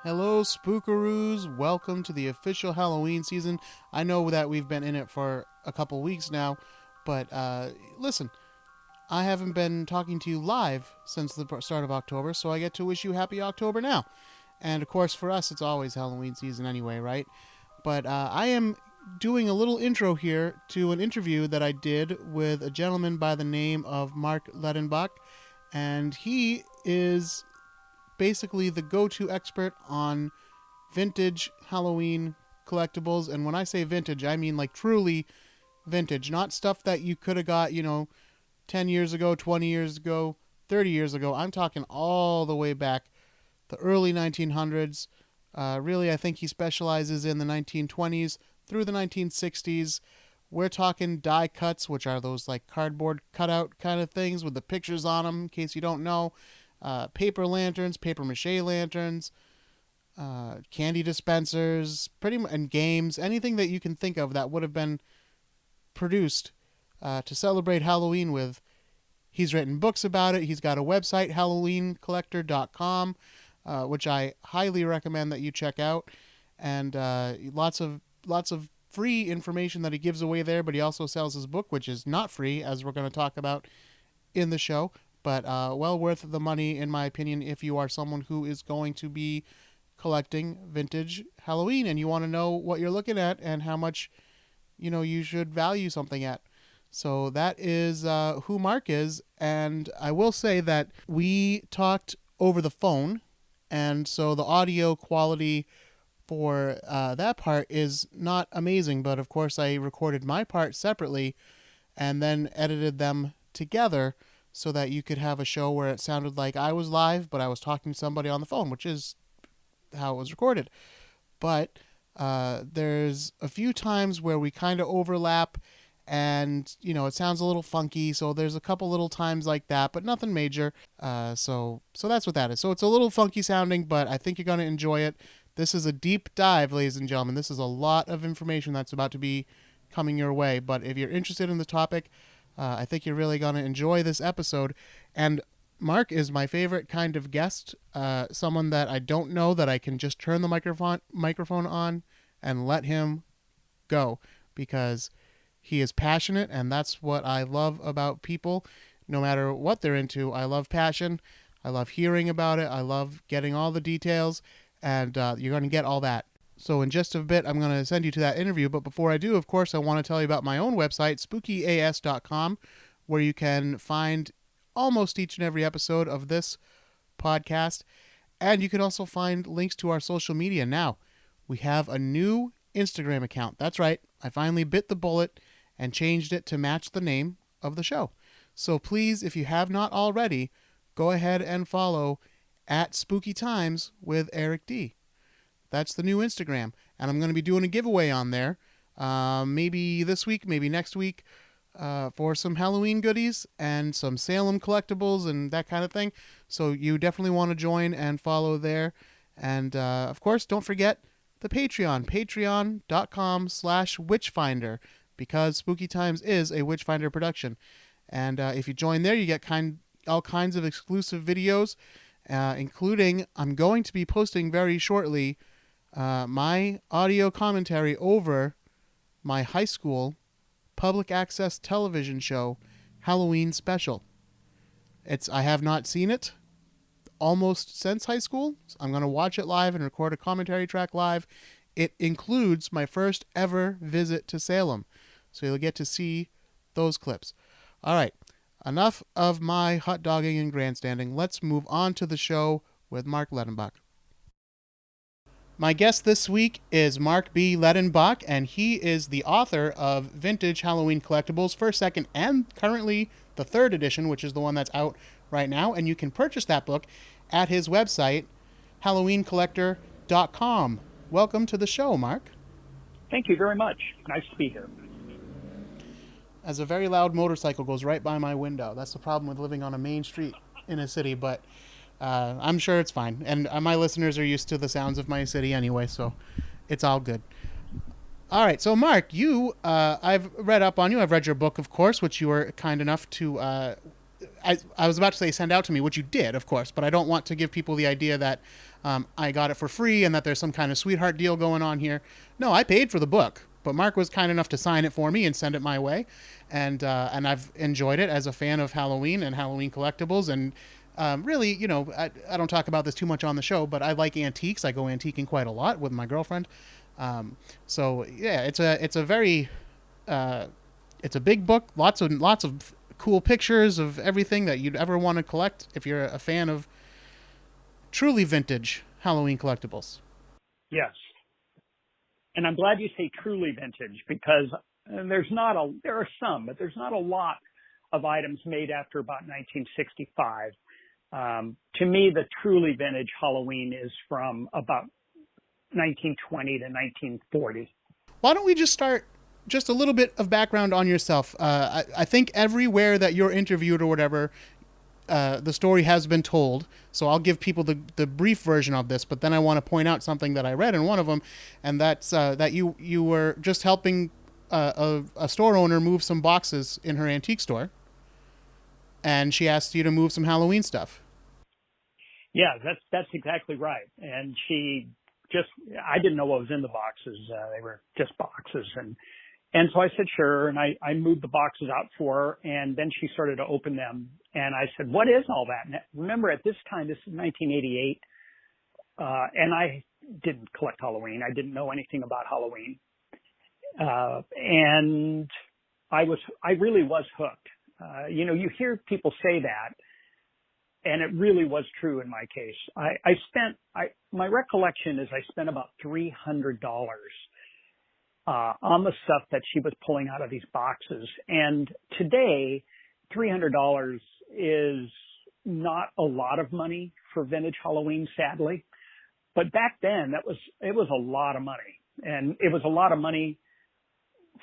Hello, Spookaroos. Welcome to the official Halloween season. I know that we've been in it for a couple weeks now, but listen, I haven't been talking to you live since the start of October, so I get to wish you happy October now. And of course, for us, it's always Halloween season anyway, right? But I am doing a little intro here to an interview that I did with a gentleman by the name of Mark Ledenbach, and he is basically the go-to expert on vintage Halloween collectibles. And when I say vintage, I mean like truly vintage, not stuff that you could have got, 10 years ago, 20 years ago, 30 years ago. I'm talking all the way back, the early 1900s. Really, I think he specializes in the 1920s through the 1960s. We're talking die cuts, which are those like cardboard cutout kind of things with the pictures on them, in case you don't know. Paper lanterns, paper mache lanterns, candy dispensers, and games, anything that you can think of that would have been produced to celebrate Halloween with. He's written books about it. He's got a website, HalloweenCollector.com, which I highly recommend that you check out, and lots of free information that he gives away there. But he also sells his book, which is not free, as we're going to talk about in the show. But well worth the money, in my opinion, if you are someone who is going to be collecting vintage Halloween and you want to know what you're looking at and how much, you should value something at. So that is who Mark is. And I will say that we talked over the phone, and so the audio quality for that part is not amazing. But of course, I recorded my part separately and then edited them together, so that you could have a show where it sounded like I was live, but I was talking to somebody on the phone, which is how it was recorded. But there's a few times where we kind of overlap, and, it sounds a little funky, so there's a couple little times like that, but nothing major. So that's what that is. So it's a little funky sounding, but I think you're going to enjoy it. This is a deep dive, ladies and gentlemen. This is a lot of information that's about to be coming your way, but if you're interested in the topic, I think you're really going to enjoy this episode. And Mark is my favorite kind of guest, someone that I don't know that I can just turn the microphone on and let him go, because he is passionate, and that's what I love about people. No matter what they're into, I love passion. I love hearing about it. I love getting all the details, and you're going to get all that. So in just a bit, I'm going to send you to that interview. But before I do, of course, I want to tell you about my own website, spookyas.com, where you can find almost each and every episode of this podcast. And you can also find links to our social media. Now, we have a new Instagram account. That's right. I finally bit the bullet and changed it to match the name of the show. So please, if you have not already, go ahead and follow at Spooky Times with Eric D. That's the new Instagram. And I'm going to be doing a giveaway on there. Maybe this week, maybe next week, for some Halloween goodies and some Salem collectibles and that kind of thing. So you definitely want to join and follow there. And, of course, don't forget the Patreon, patreon.com/witchfinder, because Spooky Times is a Witchfinder production. And if you join there, you get all kinds of exclusive videos, including I'm going to be posting very shortly my audio commentary over my high school public access television show, Halloween Special. I have not seen it almost since high school. I'm going to watch it live and record a commentary track live. It includes my first ever visit to Salem, so you'll get to see those clips. All right, enough of my hot dogging and grandstanding. Let's move on to the show with Mark Ledenbach. My guest this week is Mark B. Ledenbach, and he is the author of Vintage Halloween Collectibles, first, second, and currently the third edition, which is the one that's out right now. And you can purchase that book at his website, HalloweenCollector.com. Welcome to the show, Mark. Thank you very much. Nice to be here. As a very loud motorcycle goes right by my window. That's the problem with living on a main street in a city, but I'm sure it's fine. And my listeners are used to the sounds of my city anyway, so it's all good. All right, so Mark, I've read up on you. I've read your book, of course, which you were kind enough to I was about to say send out to me, which you did, of course, but I don't want to give people the idea that I got it for free and that there's some kind of sweetheart deal going on here. No, I paid for the book, but Mark was kind enough to sign it for me and send it my way, and I've enjoyed it as a fan of Halloween and Halloween collectibles. And really, I don't talk about this too much on the show, but I like antiques. I go antiquing quite a lot with my girlfriend. So yeah, it's a very it's a big book, lots of cool pictures of everything that you'd ever want to collect if you're a fan of truly vintage Halloween collectibles. Yes. And I'm glad you say truly vintage, because there are some, but there's not a lot of items made after about 1965. To me, the truly vintage Halloween is from about 1920 to 1940. Why don't we just start just a little bit of background on yourself? I think everywhere that you're interviewed or whatever, the story has been told. So I'll give people the brief version of this, but then I want to point out something that I read in one of them, and that's that you were just helping a store owner move some boxes in her antique store, and she asked you to move some Halloween stuff. Yeah, that's exactly right. And I didn't know what was in the boxes. They were just boxes. And so I said, sure. And I moved the boxes out for her, and then she started to open them. And I said, what is all that? And remember, at this time, this is 1988, and I didn't collect Halloween. I didn't know anything about Halloween. And I really was hooked. You hear people say that, and it really was true in my case. My recollection is I spent about $300 on the stuff that she was pulling out of these boxes. And today, $300 is not a lot of money for vintage Halloween, sadly. But back then, it was a lot of money. And it was a lot of money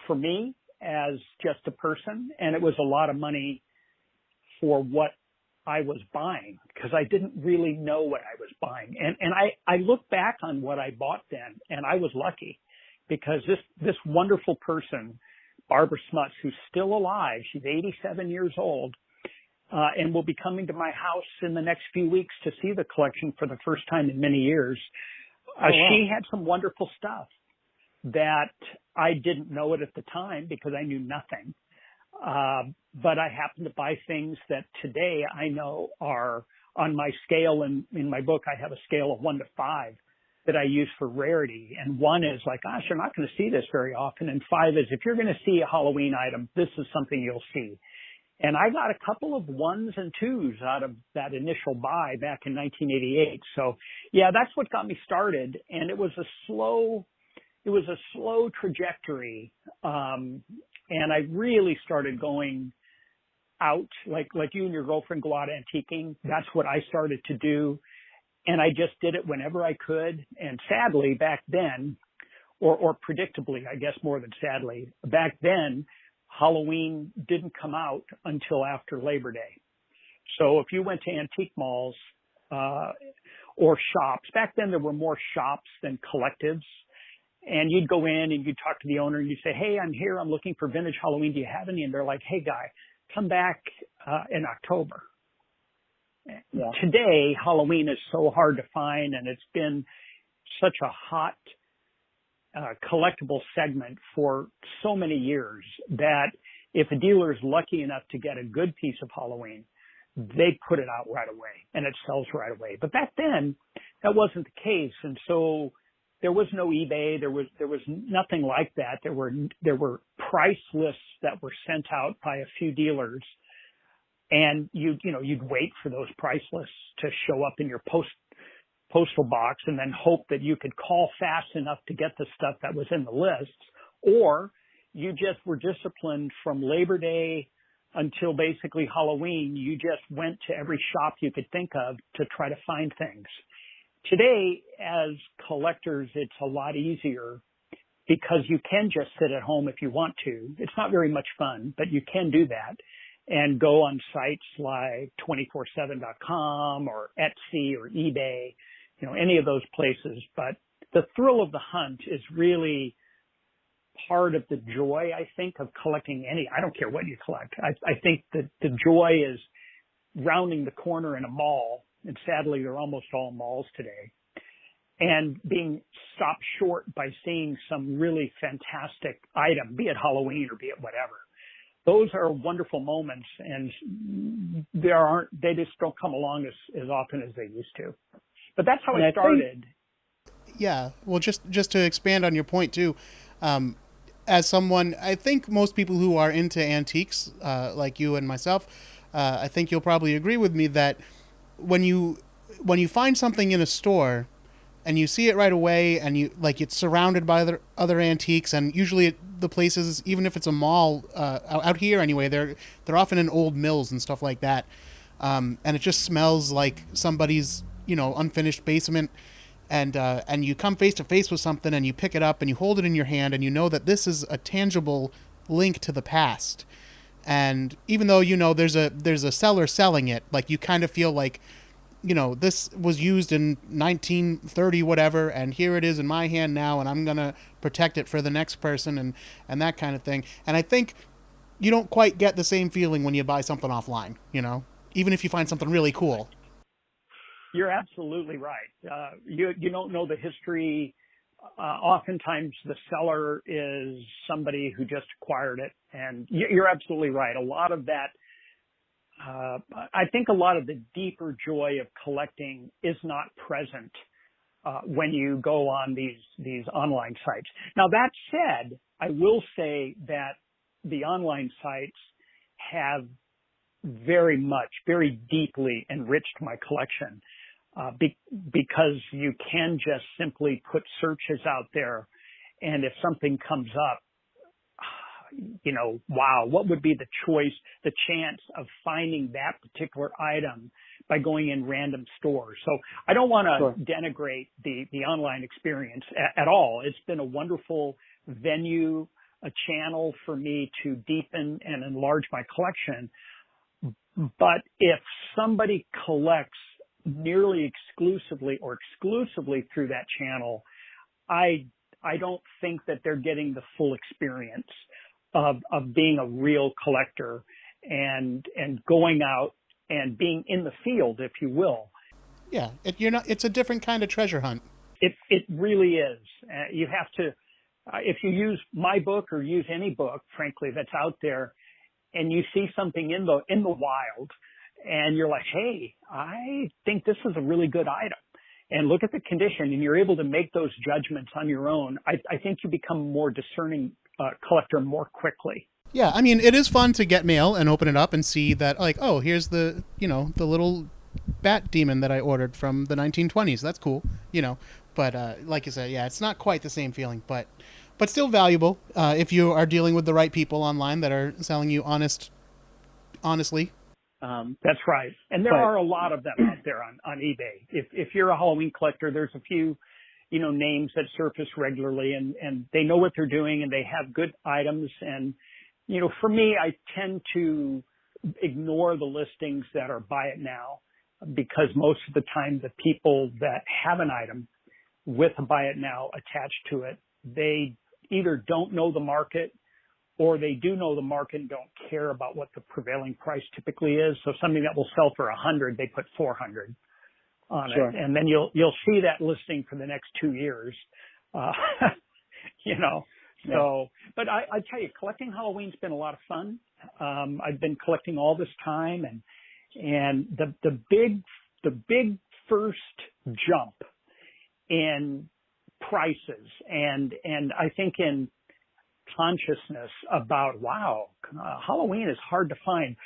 for me as just a person, and it was a lot of money for what I was buying, because I didn't really know what I was buying. And I look back on what I bought then, and I was lucky, because this wonderful person, Barbara Smuts, who's still alive, she's 87 years old, and will be coming to my house in the next few weeks to see the collection for the first time in many years. Oh, wow. She had some wonderful stuff that I didn't know it at the time because I knew nothing. But I happen to buy things that today I know are on my scale. And in my book, I have a scale of 1 to 5 that I use for rarity. And 1 is like, gosh, you're not going to see this very often. And 5 is, if you're going to see a Halloween item, this is something you'll see. And I got a couple of 1s and 2s out of that initial buy back in 1988. So yeah, that's what got me started. And it was a slow trajectory. And I really started going out, like you and your girlfriend go out antiquing. That's what I started to do. And I just did it whenever I could. And sadly, back then, or predictably, I guess more than sadly, back then, Halloween didn't come out until after Labor Day. So if you went to antique malls or shops, back then there were more shops than collectives. And you'd go in and you'd talk to the owner and you'd say, hey, I'm here. I'm looking for vintage Halloween. Do you have any? And they're like, hey, guy, come back in October. Yeah. Today, Halloween is so hard to find, and it's been such a hot collectible segment for so many years that if a dealer is lucky enough to get a good piece of Halloween, they put it out right away and it sells right away. But back then, that wasn't the case. And so there was no eBay. There was nothing like that. There were price lists that were sent out by a few dealers, and you'd wait for those price lists to show up in your postal box, and then hope that you could call fast enough to get the stuff that was in the lists, or you just were disciplined from Labor Day until basically Halloween. You just went to every shop you could think of to try to find things. Today, as collectors, it's a lot easier because you can just sit at home if you want to. It's not very much fun, but you can do that and go on sites like 247.com or Etsy or eBay, any of those places. But the thrill of the hunt is really part of the joy, I think, of collecting I don't care what you collect. I think that the joy is rounding the corner in a mall, and sadly they're almost all malls today, and being stopped short by seeing some really fantastic item, be it Halloween or be it whatever. Those are wonderful moments, and they just don't come along as often as they used to. But that's how I started. Yeah, well, just to expand on your point too, as someone, I think most people who are into antiques, like you and myself, I think you'll probably agree with me that when you find something in a store and you see it right away, and you like it's surrounded by other antiques, and usually the places, even if it's a mall out here anyway, they're often in old mills and stuff like that, and it just smells like somebody's unfinished basement, and you come face to face with something, and you pick it up and you hold it in your hand, and you know that this is a tangible link to the past. And even though there's a seller selling it, like you kind of feel like this was used in 1930 whatever, and here it is in my hand now, and I'm gonna protect it for the next person, and that kind of thing. And I think you don't quite get the same feeling when you buy something offline, even if you find something really cool. You're absolutely right. You don't know the history. Oftentimes the seller is somebody who just acquired it, and you're absolutely right. A lot of that, I think a lot of the deeper joy of collecting is not present when you go on these online sites. Now, that said, I will say that the online sites have very deeply enriched my collection, because you can just simply put searches out there, and if something comes up, wow, what would be the chance of finding that particular item by going in random stores. So I don't want to denigrate the online experience at all. It's been a wonderful venue, a channel for me to deepen and enlarge my collection. But if somebody collects nearly exclusively or exclusively through that channel, I don't think that they're getting the full experience of being a real collector and going out and being in the field, if you will. Yeah, it's a different kind of treasure hunt. It really is. You have to, if you use my book or use any book, frankly, that's out there, and you see something in the wild, and you're like, hey, I think this is a really good item, and look at the condition, and you're able to make those judgments on your own, I think you become a more discerning collector more quickly. Yeah, I mean, it is fun to get mail and open it up and see that, like, oh, here's the little bat demon that I ordered from the 1920s. That's cool, But like you said, yeah, it's not quite the same feeling, but still valuable if you are dealing with the right people online that are selling you honestly. That's right. And there are a lot of them out there on eBay. If you're a Halloween collector, there's a few, names that surface regularly, and they know what they're doing, and they have good items. And, for me, I tend to ignore the listings that are buy it now, because most of the time the people that have an item with a buy it now attached to it, they either don't know the market, or they do know the market and don't care about what the prevailing price typically is. So something that will sell for $100, they put $400 on it, and then you'll see that listing for the next 2 years. So, but I tell you, collecting Halloween's been a lot of fun. I've been collecting all this time, and the big first jump in prices and I think in consciousness about, wow, Halloween is hard to find.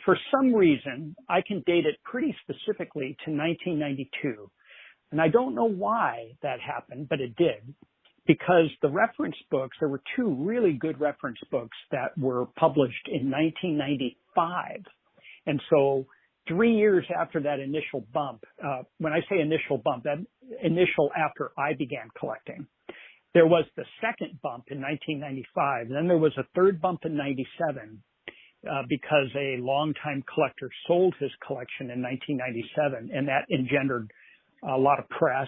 For some reason, I can date it pretty specifically to 1992. And I don't know why that happened, but it did. Because the reference books, there were two really good reference books that were published in 1995. And so 3 years after that initial bump, when I say initial bump, that initial after I began collecting, there was the second bump in 1995. And then there was a third bump in 97 because a longtime collector sold his collection in 1997, and that engendered a lot of press.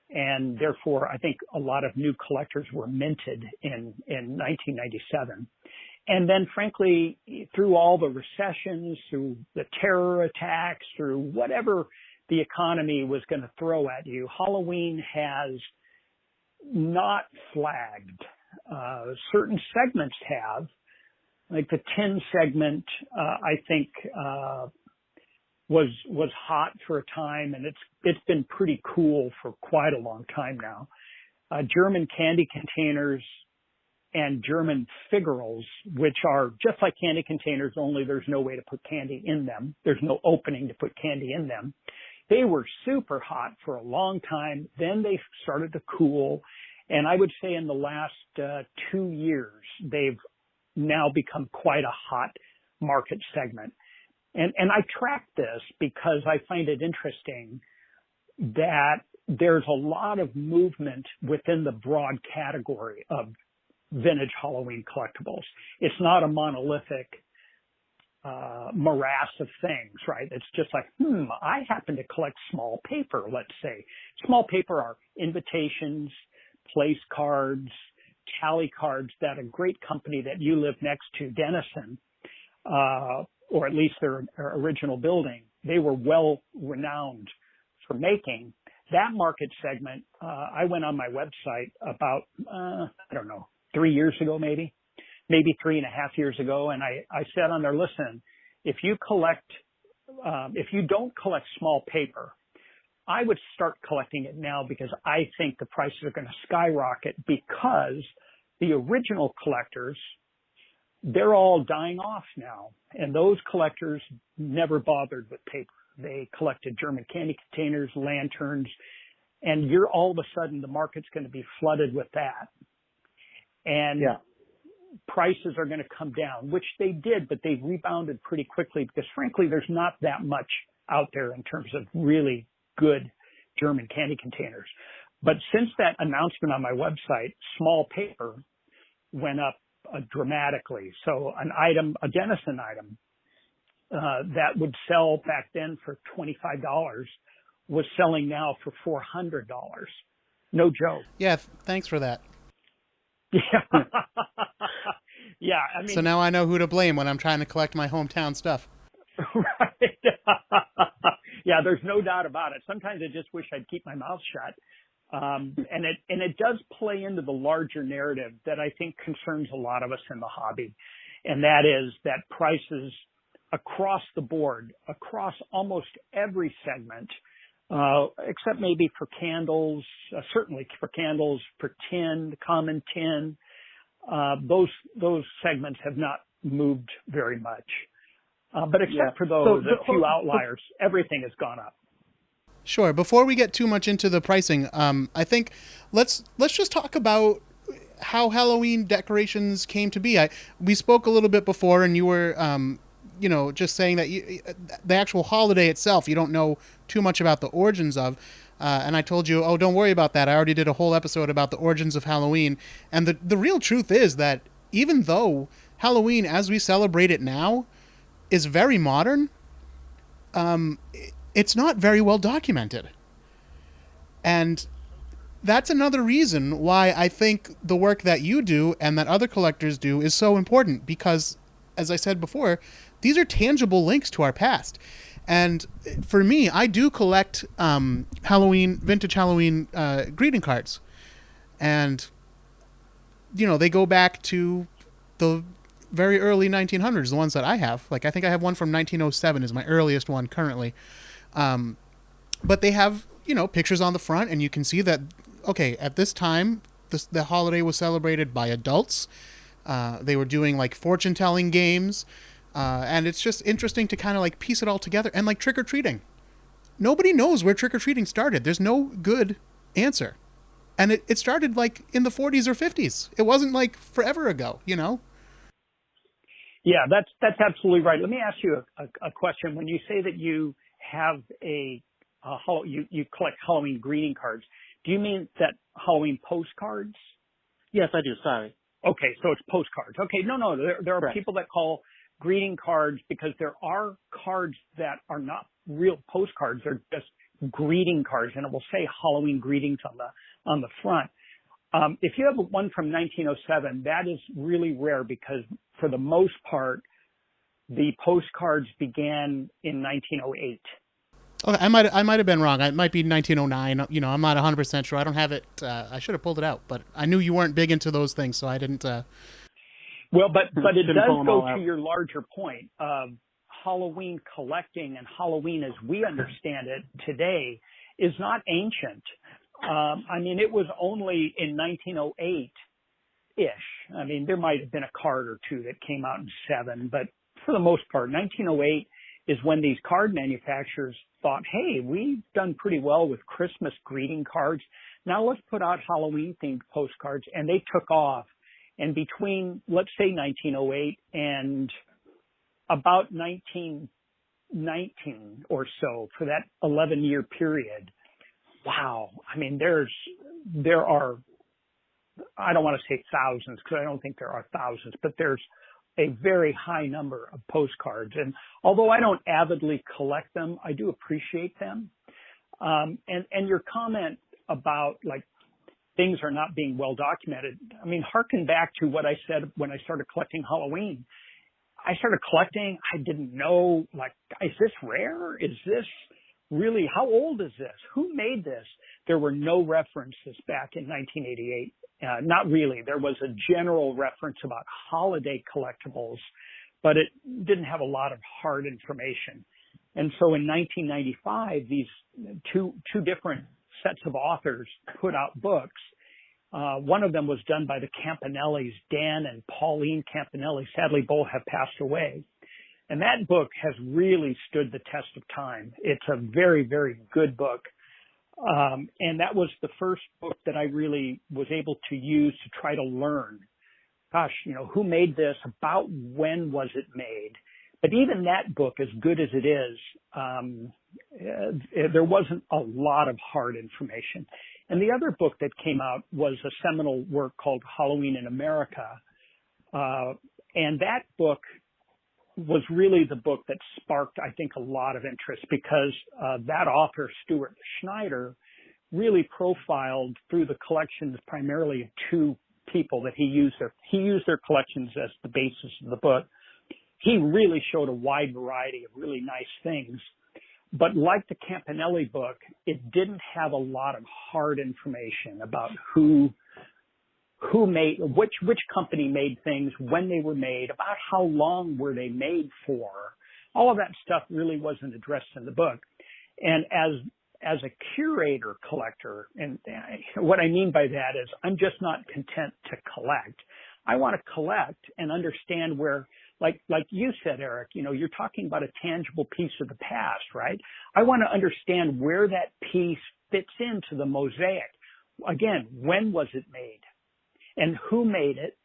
And therefore, I think a lot of new collectors were minted in 1997. And then frankly, through all the recessions, through the terror attacks, through whatever the economy was going to throw at you, Halloween has not flagged. Certain segments have, like the tin segment, I think, was hot for a time, and it's been pretty cool for quite a long time now. German candy containers and German figural, which are just like candy containers, only there's no way to put candy in them. There's no opening to put candy in them. They were super hot for a long time. Then they started to cool. And I would say in the last 2 years, they've now become quite a hot market segment. And I track this because I find it interesting that there's a lot of movement within the broad category of vintage Halloween collectibles. It's not a monolithic morass of things, right? It's just like, I happen to collect small paper, let's say. Small paper are invitations, place cards, tally cards that a great company that you live next to, Denison, or at least their original building, they were well renowned for making. That market segment, I went on my website about, 3 years ago, maybe 3.5 years ago. And I said on there, listen, if you don't collect small paper, I would start collecting it now because I think the prices are going to skyrocket because the original collectors, they're all dying off now. And those collectors never bothered with paper. They collected German candy containers, lanterns, and all of a sudden the market's going to be flooded with that. And prices are going to come down, which they did, but they rebounded pretty quickly because frankly, there's not that much out there in terms of really good German candy containers. But since that announcement on my website, small paper went up dramatically. So a Denison item that would sell back then for $25 was selling now for $400. No joke. Yeah, thanks for that. Yeah. Yeah, I mean. So now I know who to blame when I'm trying to collect my hometown stuff. Right. Yeah, there's no doubt about it. Sometimes I just wish I'd keep my mouth shut. And it does play into the larger narrative that I think concerns a lot of us in the hobby. And that is that prices across the board, across almost every segment, except maybe for candles, certainly for candles, for tin, common tin, those segments have not moved very much. But except for those, a few outliers, everything has gone up. Sure. Before we get too much into the pricing, I think let's just talk about how Halloween decorations came to be. We spoke a little bit before, and you were, just saying that the actual holiday itself, you don't know too much about the origins of. And I told you, don't worry about that. I already did a whole episode about the origins of Halloween. And the real truth is that even though Halloween, as we celebrate it now, is very modern, it's not very well documented. And that's another reason why I think the work that you do and that other collectors do is so important, because, as I said before, these are tangible links to our past. And for me, I do collect vintage Halloween greeting cards. And, they go back to the very early 1900s, the ones that I have. Like, I think I have one from 1907 is my earliest one currently. But they have, pictures on the front, and you can see that, okay, at this time, the holiday was celebrated by adults. They were doing, like, fortune-telling games. And it's just interesting to kind of, like, piece it all together. And, like, trick-or-treating. Nobody knows where trick-or-treating started. There's no good answer. And it started, like, in the 40s or 50s. It wasn't, like, forever ago, Yeah, that's absolutely right. Let me ask you a question. When you say that you have you collect Halloween greeting cards, do you mean that Halloween postcards? Yes, I do. Sorry. Okay, so it's postcards. Okay, no, there are Right. people that call greeting cards because there are cards that are not real postcards. They're just greeting cards, and it will say Halloween greetings on the front. If you have one from 1907, that is really rare because for the most part, the postcards began in 1908. Okay, I might have been wrong. It might be 1909. You know, I'm not 100% sure. I don't have it. I should have pulled it out, but I knew you weren't big into those things, so I didn't. Well, but it Didn't pull does them go all to out. your larger point of Halloween collecting, and Halloween as we understand it today is not ancient. I mean, it was only in 1908-ish. I mean, there might have been a card or two that came out in 7, but for the most part, 1908 is when these card manufacturers thought, hey, we've done pretty well with Christmas greeting cards. Now let's put out Halloween-themed postcards, and they took off. And between, let's say, 1908 and about 1919 or so, for that 11-year period, wow. I mean, there are, I don't want to say thousands because I don't think there are thousands, but there's a very high number of postcards. And although I don't avidly collect them, I do appreciate them. And your comment about like things are not being well documented. I mean, harken back to what I said when I started collecting Halloween. I started collecting. I didn't know, like, is this rare? Is this really, how old is this? Who made this? There were no references back in 1988. Not really. There was a general reference about holiday collectibles, but it didn't have a lot of hard information. And so in 1995, these two different sets of authors put out books. One of them was done by the Campanellis, Dan and Pauline Campanelli. Sadly, both have passed away. And that book has really stood the test of time. It's a very, very good book. And that was the first book that I really was able to use to try to learn, gosh, you know, who made this, about when was it made. But even that book, as good as it is, there wasn't a lot of hard information. And the other book that came out was a seminal work called Halloween in America. And that book was really the book that sparked, I think, a lot of interest because that author, Stuart Schneider, really profiled through the collections primarily of two people that he used their collections as the basis of the book. He really showed a wide variety of really nice things. But like the Campanelli book, it didn't have a lot of hard information about who made, which company made things, when they were made, about how long were they made for. All of that stuff really wasn't addressed in the book. And as a curator collector, and what I mean by that is I'm just not content to collect. I want to collect and understand where, like you said, Eric, you know, you're talking about a tangible piece of the past, right? I want to understand where that piece fits into the mosaic. Again, when was it made? And who made it?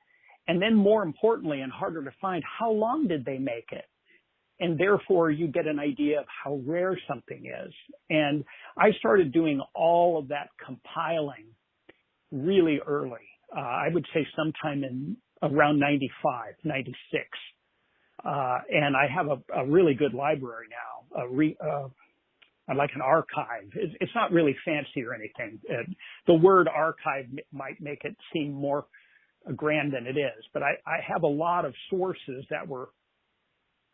And then more importantly, and harder to find, how long did they make it? And therefore you get an idea of how rare something is. And I started doing all of that compiling really early. I would say sometime in around 95, 96. And I have a really good library now, like an archive. It's not really fancy or anything. The word archive might make it seem more grand than it is, but I have a lot of sources that were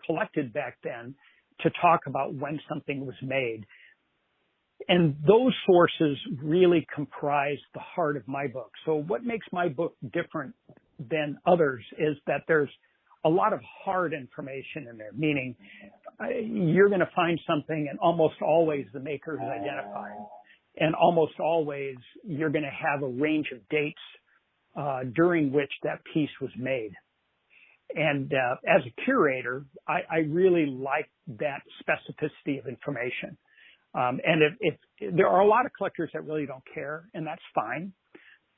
collected back then to talk about when something was made. And those sources really comprise the heart of my book. So what makes my book different than others is that there's a lot of hard information in there, meaning you're going to find something and almost always the maker is identified. And almost always you're going to have a range of dates during which that piece was made. And as a curator, I really like that specificity of information. And if there are a lot of collectors that really don't care, and that's fine.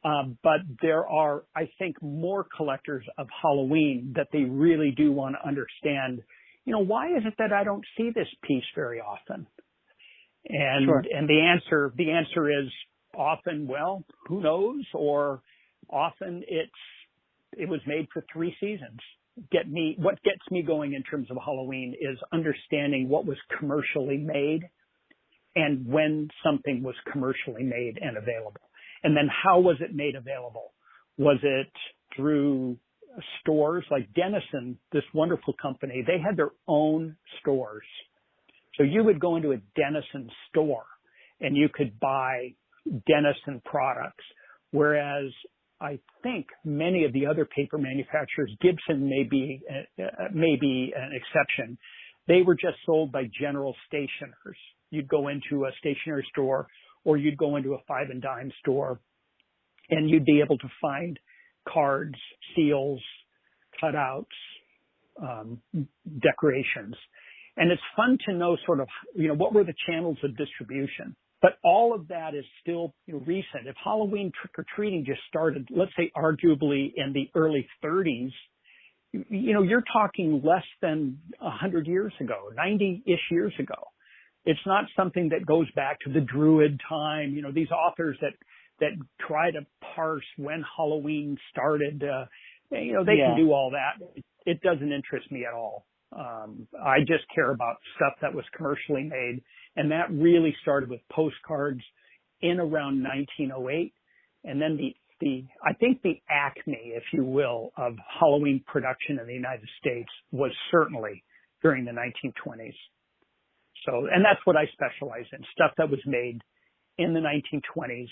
But there are, I think, more collectors of Halloween that they really do want to understand, you know, why is it that I don't see this piece very often? And Sure. and the answer is often, well, who knows? Or often it was made for 3 seasons. What gets me going in terms of Halloween is understanding what was commercially made and when something was commercially made and available. And then how was it made available? Was it through stores like Denison, this wonderful company, they had their own stores. So you would go into a Denison store and you could buy Denison products, whereas I think many of the other paper manufacturers, Gibson may be an exception. They were just sold by general stationers. You'd go into a stationery store or you'd go into a five and dime store and you'd be able to find cards, seals, cutouts, decorations. And it's fun to know sort of, what were the channels of distribution. But all of that is still recent. If Halloween trick-or-treating just started, let's say arguably in the early 30s, you're talking less than 100 years ago, 90-ish years ago. It's not something that goes back to the Druid time. These authors that try to parse when Halloween started, they can do all that. It doesn't interest me at all. I just care about stuff that was commercially made. And that really started with Postcards in around 1908. And then I think the acme, if you will, of Halloween production in the United States was certainly during the 1920s. So, and that's what I specialize in, stuff that was made in the 1920s,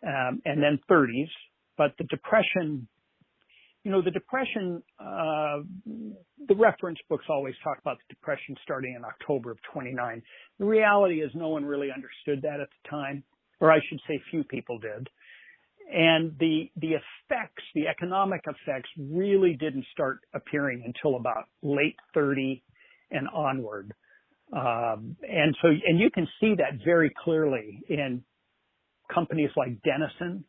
and then 30s. But the Depression, the reference books always talk about the Depression starting in October of 29. The reality is no one really understood that at the time, or I should say few people did. And the effects, the economic effects really didn't start appearing until about late 30 and onward. And you can see that very clearly in companies like Denison,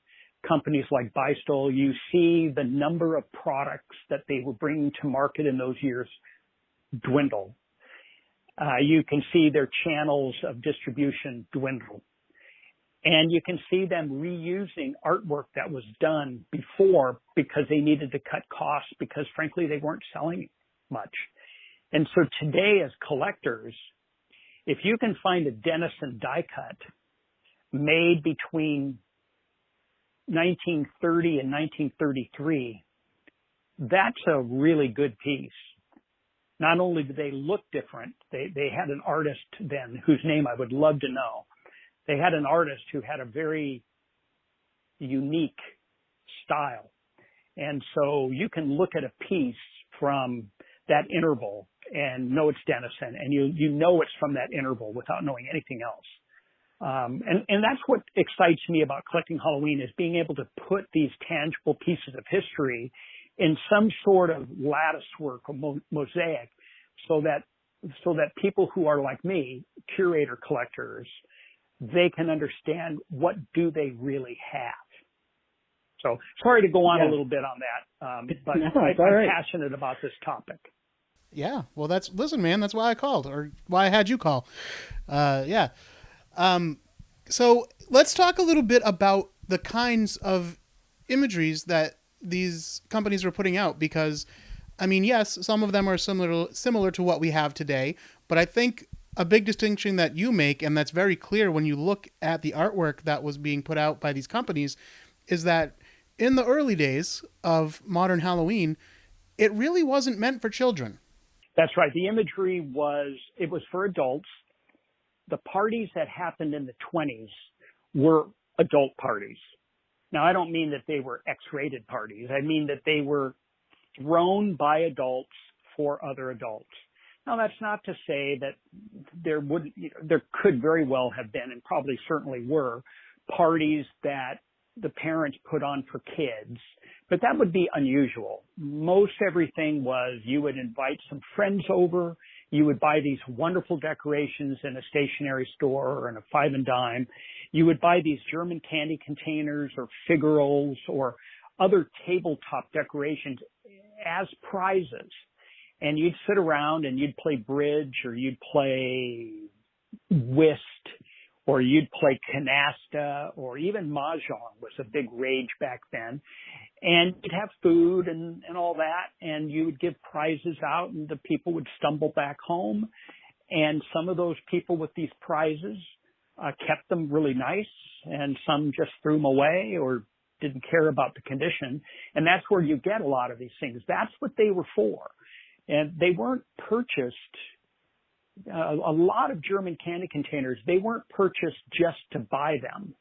companies like Bystol. You see the number of products that they were bringing to market in those years dwindle. You can see their channels of distribution dwindle. And you can see them reusing artwork that was done before because they needed to cut costs because, frankly, they weren't selling much. And so today as collectors, if you can find a Denison die cut made between 1930 and 1933, that's a really good piece. Not only do they look different, they had an artist then whose name I would love to know. They had an artist who had a very unique style. And so you can look at a piece from that interval and know it's Denison, and you know it's from that interval without knowing anything else. And that's what excites me about collecting Halloween, is being able to put these tangible pieces of history in some sort of lattice work or mosaic so that people who are like me, curator collectors, they can understand what do they really have. So sorry to go on a little bit on that, but No, I'm right. passionate about this topic. Yeah, well, listen, man, that's why I called, or why I had you call. So let's talk a little bit about the kinds of imageries that these companies are putting out, because, I mean, yes, some of them are similar to what we have today, but I think a big distinction that you make, and that's very clear when you look at the artwork that was being put out by these companies, is that in the early days of modern Halloween, it really wasn't meant for children. That's right. The imagery was for adults. The parties that happened in the 20s were adult parties. Now, I don't mean that they were X-rated parties. I mean that they were thrown by adults for other adults. Now, that's not to say that there could very well have been, and probably certainly were, parties that the parents put on for kids, but that would be unusual. Most everything was you would invite some friends over, you would buy these wonderful decorations in a stationery store or in a five and dime. You would buy these German candy containers or figureros or other tabletop decorations as prizes. And you'd sit around and you'd play bridge, or you'd play whist, or you'd play canasta, or even mahjong was a big rage back then. And you'd have food and all that, and you would give prizes out, and the people would stumble back home. And some of those people with these prizes kept them really nice, and some just threw them away or didn't care about the condition. And that's where you get a lot of these things. That's what they were for. And they weren't purchased. A lot of German candy containers, they weren't purchased just to buy them.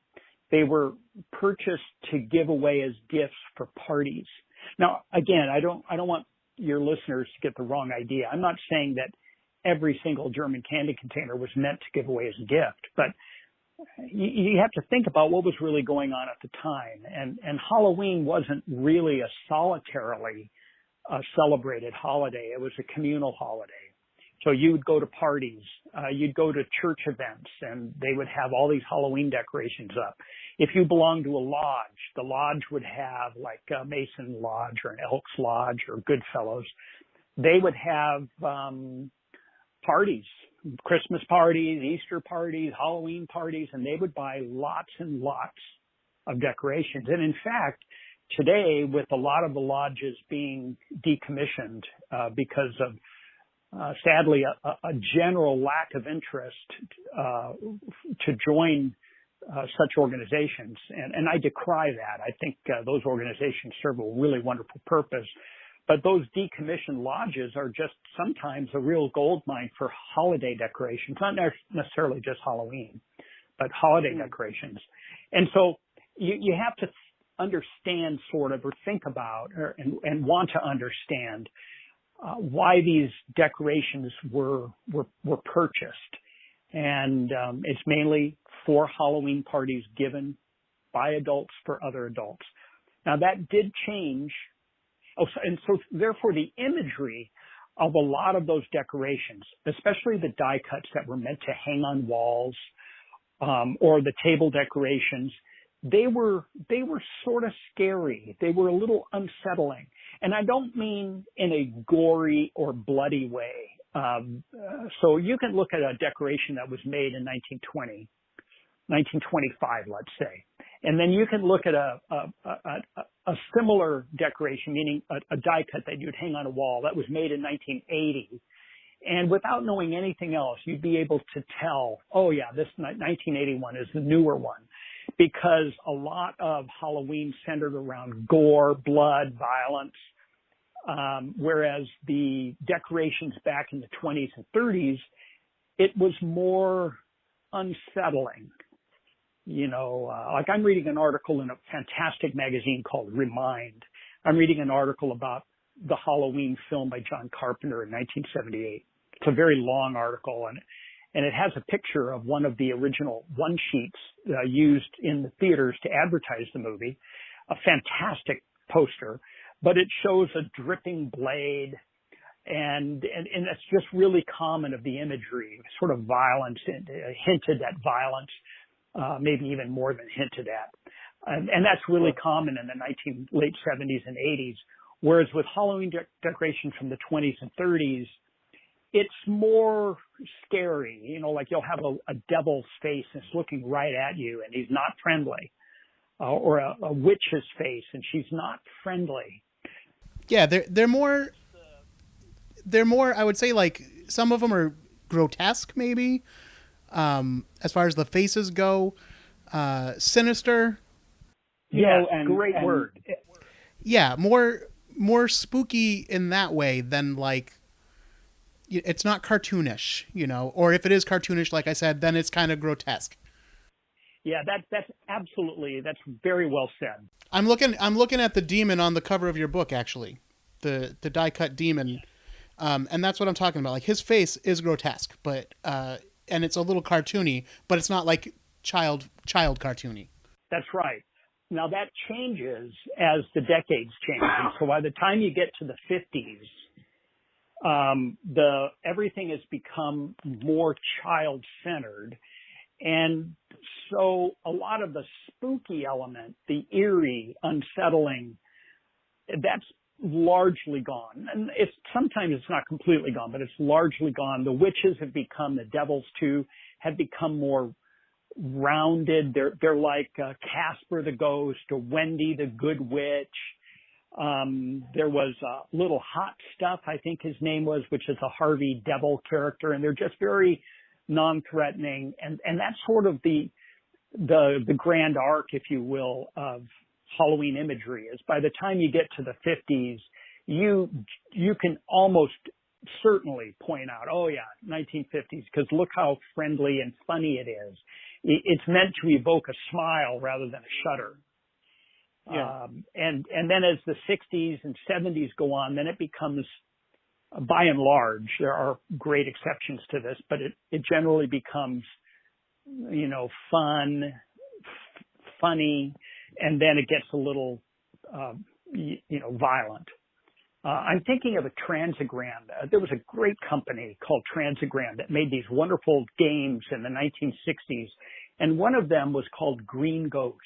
They were purchased to give away as gifts for parties. Now, again, I don't want your listeners to get the wrong idea. I'm not saying that every single German candy container was meant to give away as a gift, but you have to think about what was really going on at the time. And Halloween wasn't really a solitarily celebrated holiday. It was a communal holiday. So you would go to parties, you'd go to church events, and they would have all these Halloween decorations up. If you belonged to a lodge, the lodge would have like a Mason Lodge or an Elks Lodge or Goodfellows. They would have parties, Christmas parties, Easter parties, Halloween parties, and they would buy lots and lots of decorations. And in fact, today, with a lot of the lodges being decommissioned because of sadly, a general lack of interest to join such organizations. And I decry that. I think those organizations serve a really wonderful purpose. But those decommissioned lodges are just sometimes a real gold mine for holiday decorations, not necessarily just Halloween, but holiday decorations. And so you have to understand sort of, or think about, and want to understand why these decorations were purchased. And it's mainly for Halloween parties given by adults for other adults. Now that did change. And so therefore the imagery of a lot of those decorations, especially the die cuts that were meant to hang on walls, or the table decorations, they were sort of scary. They were a little unsettling. And I don't mean in a gory or bloody way. So you can look at a decoration that was made in 1925, let's say. And then you can look at a similar decoration, meaning a die cut that you'd hang on a wall that was made in 1980. And without knowing anything else, you'd be able to tell, oh yeah, this 1981 is the newer one, because a lot of Halloween centered around gore, blood, violence, whereas the decorations back in the 20s and 30s, it was more unsettling. Like I'm reading an article in a fantastic magazine called Remind. I'm reading an article about the Halloween film by John Carpenter in 1978. It's a very long article, and it has a picture of one of the original one sheets used in the theaters to advertise the movie, a fantastic poster, but it shows a dripping blade, and that's just really common of the imagery, sort of violence, hinted at violence, maybe even more than hinted at. And that's really common in the late 70s and 80s, whereas with Halloween decorations from the 20s and 30s, it's more scary, like you'll have a devil's face and it's looking right at you and he's not friendly, or a witch's face and she's not friendly. Yeah, they're more, I would say, like some of them are grotesque maybe, as far as the faces go, sinister. Yeah, great word. Yeah, more spooky in that way than like, it's not cartoonish, or if it is cartoonish, like I said, then it's kind of grotesque. Yeah, that's very well said. I'm looking at the demon on the cover of your book, actually, the die cut demon, and that's what I'm talking about. Like his face is grotesque, but and it's a little cartoony, but it's not like child cartoony. That's right. Now that changes as the decades change, and so by the time you get to the 50s. Everything has become more child-centered. And so a lot of the spooky element, the eerie, unsettling, that's largely gone. And sometimes it's not completely gone, but it's largely gone. The witches have become, the devils too, have become more rounded. They're like Casper the Ghost or Wendy the Good Witch. There was Little Hot Stuff, I think his name was, which is a Harvey Devil character, and they're just very non-threatening, and that's sort of the grand arc, if you will, of Halloween imagery is. By the time you get to the 50s, you can almost certainly point out, oh yeah, 1950s, because look how friendly and funny it is. It's meant to evoke a smile rather than a shudder. Yeah. And then as the 60s and 70s go on, then it becomes, by and large, there are great exceptions to this, but it generally becomes, fun, funny, and then it gets a little, violent. I'm thinking of a Transagram. There was a great company called Transagram that made these wonderful games in the 1960s, and one of them was called Green Ghost.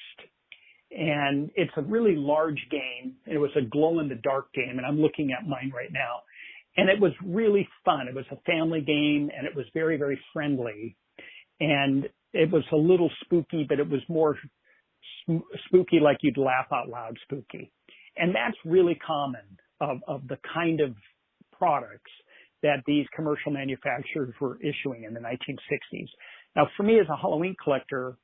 And it's a really large game. It was a glow-in-the-dark game, and I'm looking at mine right now. And it was really fun. It was a family game, and it was very, very friendly. And it was a little spooky, but it was more spooky like you'd laugh out loud spooky. And that's really common of the kind of products that these commercial manufacturers were issuing in the 1960s. Now, for me as a Halloween collector,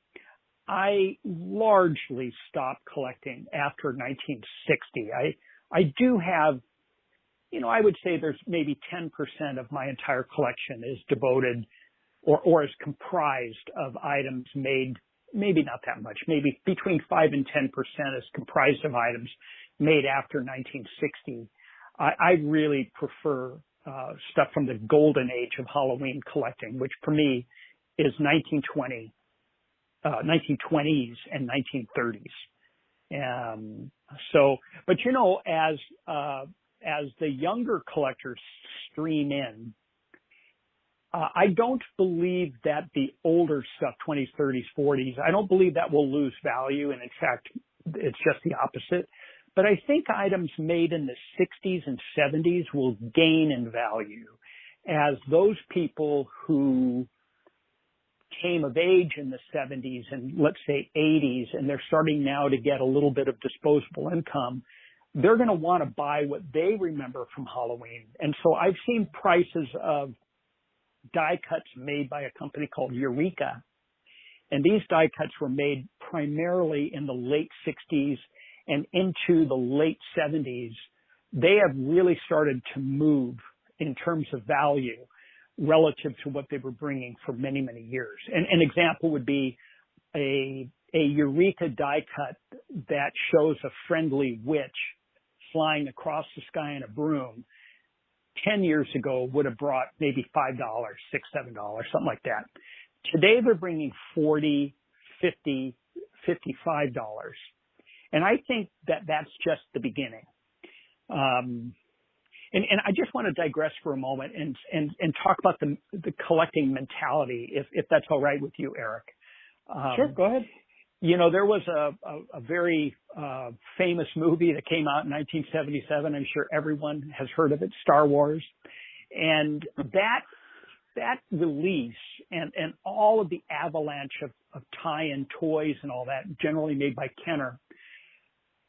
I largely stopped collecting after 1960. I do have, I would say there's maybe 10% of my entire collection is devoted or is comprised of items made, maybe not that much, maybe between 5 and 10% is comprised of items made after 1960. I really prefer stuff from the golden age of Halloween collecting, which for me is 1920s and 1930s. As the younger collectors stream in, I don't believe that the older stuff, 20s, 30s, 40s, I don't believe that will lose value. And in fact, it's just the opposite. But I think items made in the 60s and 70s will gain in value as those people who came of age in the 70s and let's say 80s, and they're starting now to get a little bit of disposable income, they're going to want to buy what they remember from Halloween. And so I've seen prices of die cuts made by a company called Eureka. And these die cuts were made primarily in the late 60s and into the late 70s. They have really started to move in terms of value relative to what they were bringing for many, many years. And an example would be a Eureka die cut that shows a friendly witch flying across the sky in a broom 10 years ago would have brought maybe $5, $6, $7, something like that. Today they're bringing $40, $50, $55. And I think that that's just the beginning. And I just want to digress for a moment and talk about the collecting mentality, if that's all right with you, Eric. Sure, go ahead. There was a very famous movie that came out in 1977. I'm sure everyone has heard of it, Star Wars. And that release and all of the avalanche of tie-in toys and all that, generally made by Kenner,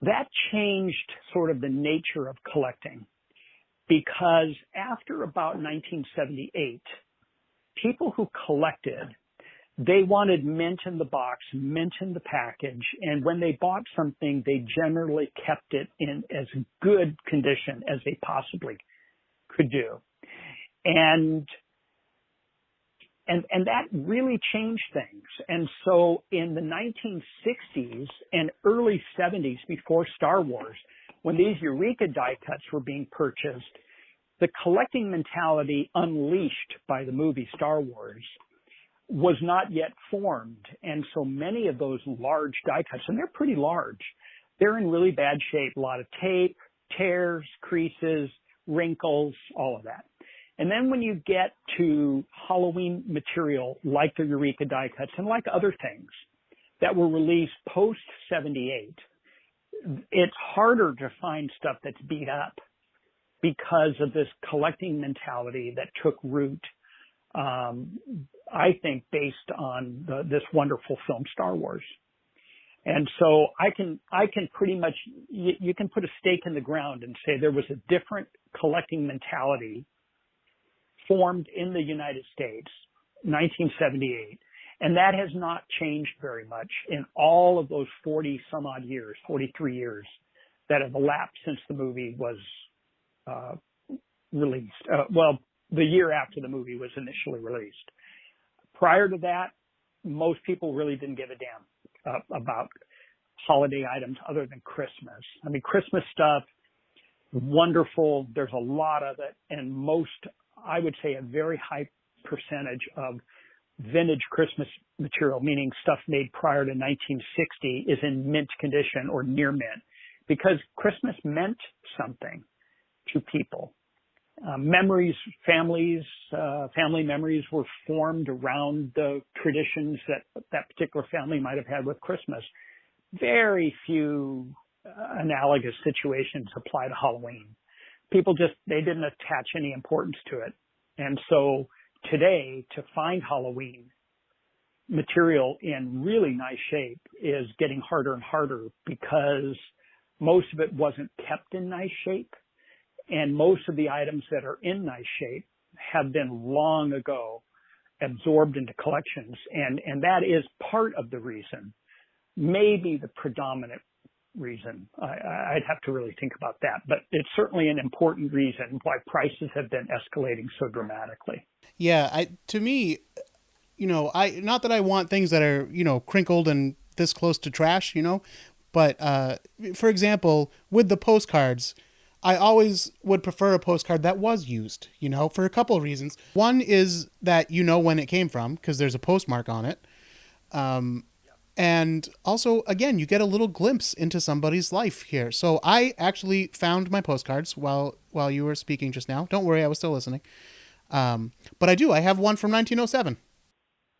that changed sort of the nature of collecting. Because after about 1978, people who collected, they wanted mint in the box, mint in the package, and when they bought something, they generally kept it in as good condition as they possibly could do. And that really changed things. And so in the 1960s and early 70s, before Star Wars, when these Eureka die cuts were being purchased, the collecting mentality unleashed by the movie Star Wars was not yet formed. And so many of those large die cuts, and they're pretty large, they're in really bad shape, a lot of tape, tears, creases, wrinkles, all of that. And then when you get to Halloween material like the Eureka die cuts and like other things that were released post 78, it's harder to find stuff that's beat up because of this collecting mentality that took root, I think, based on this wonderful film, Star Wars. And so I can pretty much, you can put a stake in the ground and say there was a different collecting mentality formed in the United States, 1978, And that has not changed very much in all of those 40 some odd years, 43 years that have elapsed since the movie was released. The year after the movie was initially released. Prior to that, most people really didn't give a damn about holiday items other than Christmas. I mean, Christmas stuff, wonderful. There's a lot of it. And most, I would say a very high percentage of vintage Christmas material, meaning stuff made prior to 1960, is in mint condition or near mint, because Christmas meant something to people. Memories, family memories were formed around the traditions that particular family might have had with Christmas. Very few analogous situations apply to Halloween. People they didn't attach any importance to it. And so today, to find Halloween material in really nice shape is getting harder and harder, because most of it wasn't kept in nice shape. And most of the items that are in nice shape have been long ago absorbed into collections. And that is part of the reason, maybe the predominant reason. I'd have to really think about that, but it's certainly an important reason why prices have been escalating so dramatically. Yeah, to me, not that I want things that are, crinkled and this close to trash, but for example, with the postcards, I always would prefer a postcard that was used, for a couple of reasons. One is that when it came from, because there's a postmark on it. And also, again, you get a little glimpse into somebody's life here. So I actually found my postcards while you were speaking just now. Don't worry, I was still listening. But I have one from 1907.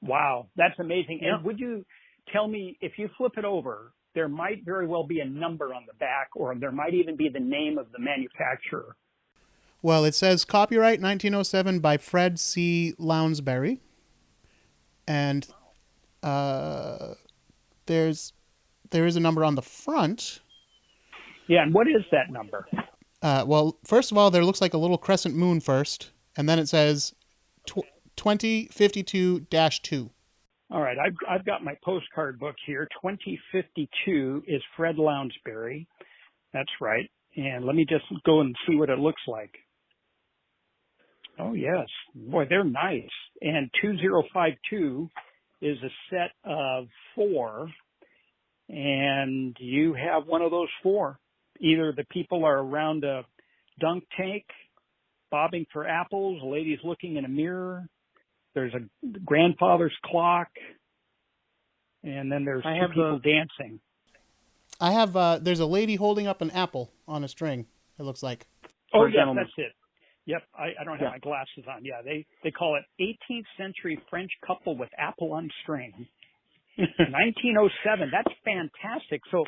Wow, that's amazing. Yeah. And would you tell me, if you flip it over, there might very well be a number on the back, or there might even be the name of the manufacturer. Well, it says copyright 1907 by Fred C. Lounsbury. And there is a number on the front. Yeah, and what is that number? Well, first of all, there looks like a little crescent moon first, and then it says 2052-2. All right, I've got my postcard book here. 2052 is Fred Lounsbury. That's right. And let me just go and see what it looks like. Oh, yes. Boy, they're nice. And 2052 is a set of 4. And you have one of those 4. Either the people are around a dunk tank, bobbing for apples, a lady's looking in a mirror. There's a grandfather's clock, and then there's two people dancing. I have, there's a lady holding up an apple on a string, it looks like. Oh, yeah, that's it. Yep, I don't have my glasses on. Yeah, they call it 18th century French couple with apple on string. 1907, that's fantastic. So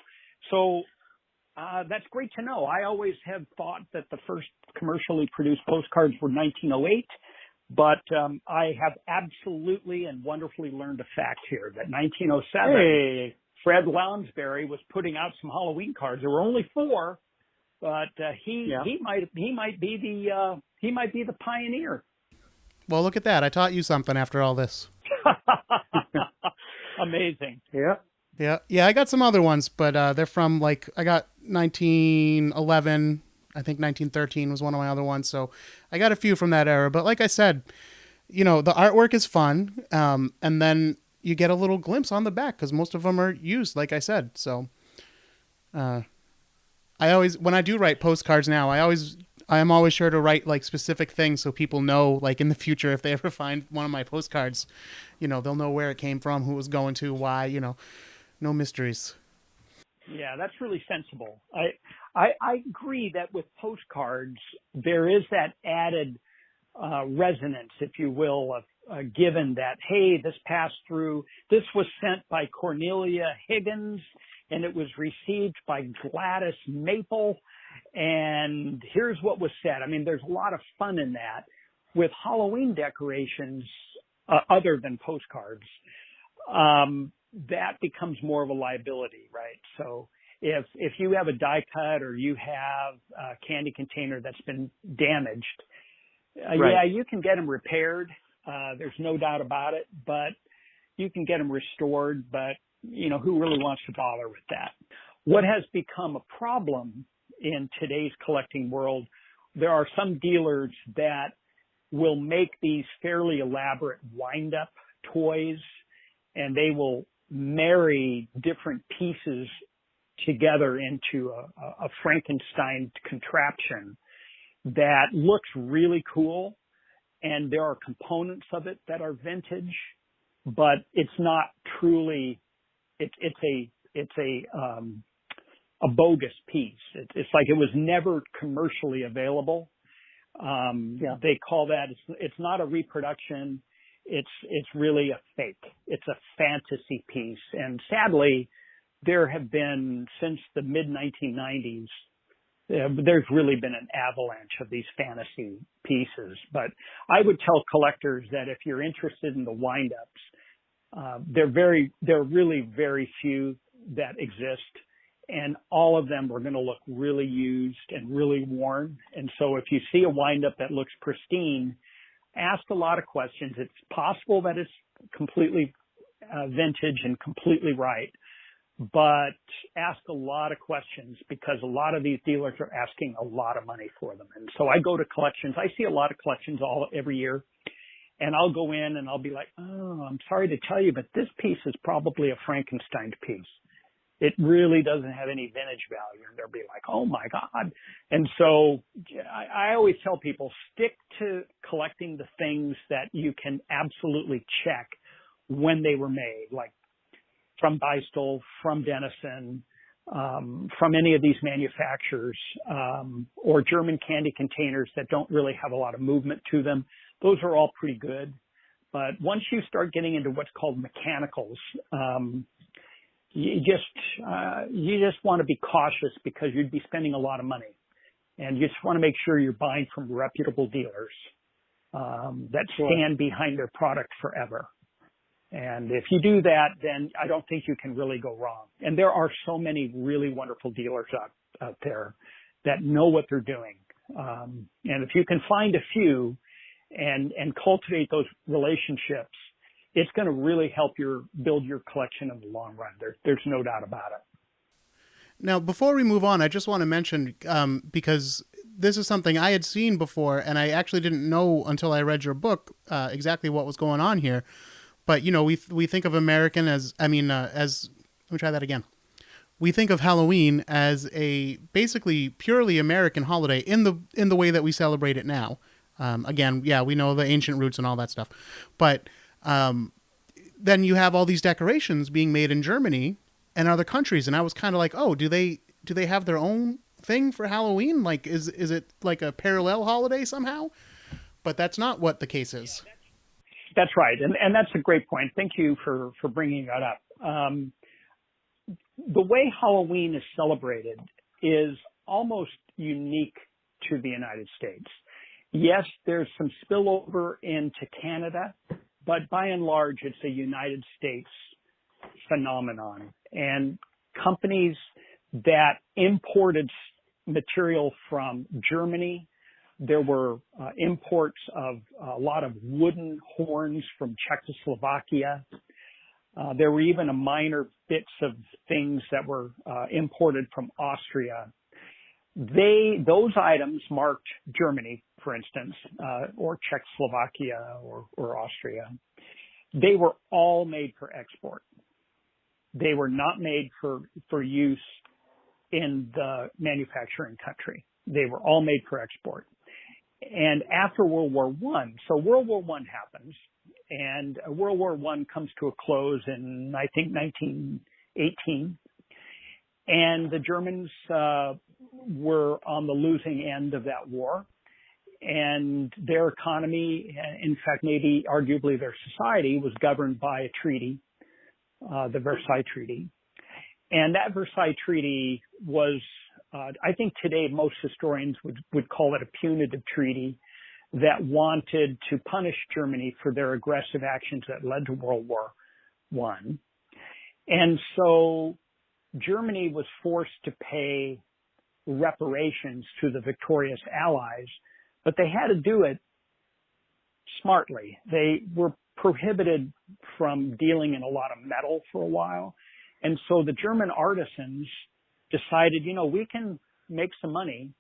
that's great to know. I always have thought that the first commercially produced postcards were 1908. But I have absolutely and wonderfully learned a fact here that 1907, Fred Lounsbury was putting out some Halloween cards. There were only 4, but he might be the pioneer. Well, look at that! I taught you something after all this. Amazing. Yeah. I got some other ones, but they're from I got 1911. I think 1913 was one of my other ones. So I got a few from that era. But like I said, the artwork is fun. And then you get a little glimpse on the back because most of them are used, like I said. So when I do write postcards now, I am always sure to write specific things so people know, in the future, if they ever find one of my postcards, they'll know where it came from, who it was going to, why, no mysteries. Yeah, that's really sensible. I agree that with postcards, there is that added resonance, if you will, of given that, hey, this was sent by Cornelia Higgins, and it was received by Gladys Maple, and here's what was said. I mean, there's a lot of fun in that. With Halloween decorations, other than postcards, that becomes more of a liability, right? So if you have a die cut or you have a candy container that's been damaged, you can get them repaired. There's no doubt about it. But, you can get them restored, but who really wants to bother with that? What has become a problem in today's collecting world, there are some dealers that will make these fairly elaborate wind-up toys, and they will marry different pieces together into a Frankenstein contraption that looks really cool, and there are components of it that are vintage, but it's not truly. It's a bogus piece. It's like it was never commercially available. They call that. It's not a reproduction. It's really a fake. It's a fantasy piece, and sadly, there have been since the mid 1990s. There's really been an avalanche of these fantasy pieces. But I would tell collectors that if you're interested in the wind-ups, they're really very few that exist, and all of them are going to look really used and really worn. And so if you see a wind-up that looks pristine, ask a lot of questions. It's possible that it's completely vintage and completely right, but ask a lot of questions because a lot of these dealers are asking a lot of money for them. And so I go to collections. I see a lot of collections every year, and I'll go in and I'll be like, oh, I'm sorry to tell you, but this piece is probably a Frankenstein piece. It really doesn't have any vintage value. And they'll be like, oh my God. And so I always tell people, stick to collecting the things that you can absolutely check when they were made, like from Beistel, from Denison, from any of these manufacturers, or German candy containers that don't really have a lot of movement to them. Those are all pretty good. But once you start getting into what's called mechanicals, you just want to be cautious because you'd be spending a lot of money, and you just want to make sure you're buying from reputable dealers that stand behind their product forever. And if you do that, then I don't think you can really go wrong. And there are so many really wonderful dealers out there that know what they're doing. And if you can find a few and cultivate those relationships, it's going to really help build your collection in the long run. There's no doubt about it. Now, before we move on, I just want to mention, because this is something I had seen before, and I actually didn't know until I read your book exactly what was going on here. But, we think of American let me try that again. We think of Halloween as a basically purely American holiday in the way that we celebrate it now. Again, we know the ancient roots and all that stuff. But then you have all these decorations being made in Germany and other countries. And I was kind of like, oh, do they have their own thing for Halloween? Like, is it like a parallel holiday somehow? But that's not what the case is. That's right. And that's a great point. Thank you for bringing that up. The way Halloween is celebrated is almost unique to the United States. Yes, there's some spillover into Canada, but by and large, it's a United States phenomenon. And companies that imported material from Germany, there were imports of a lot of wooden horns from Czechoslovakia. There were even minor bits of things that were imported from Austria. Those items marked Germany, for instance, or Czechoslovakia or Austria. They were all made for export. They were not made for use in the manufacturing country. They were all made for export. And after World War I, so World War I happens, and World War I comes to a close in, I think, 1918. And the Germans were on the losing end of that war. And their economy, in fact, maybe arguably their society, was governed by a treaty, the Versailles Treaty. And that Versailles Treaty was, I think today most historians would call it a punitive treaty that wanted to punish Germany for their aggressive actions that led to World War I. And so Germany was forced to pay reparations to the victorious Allies, but they had to do it smartly. They were prohibited from dealing in a lot of metal for a while. And so the German artisans decided, we can make some money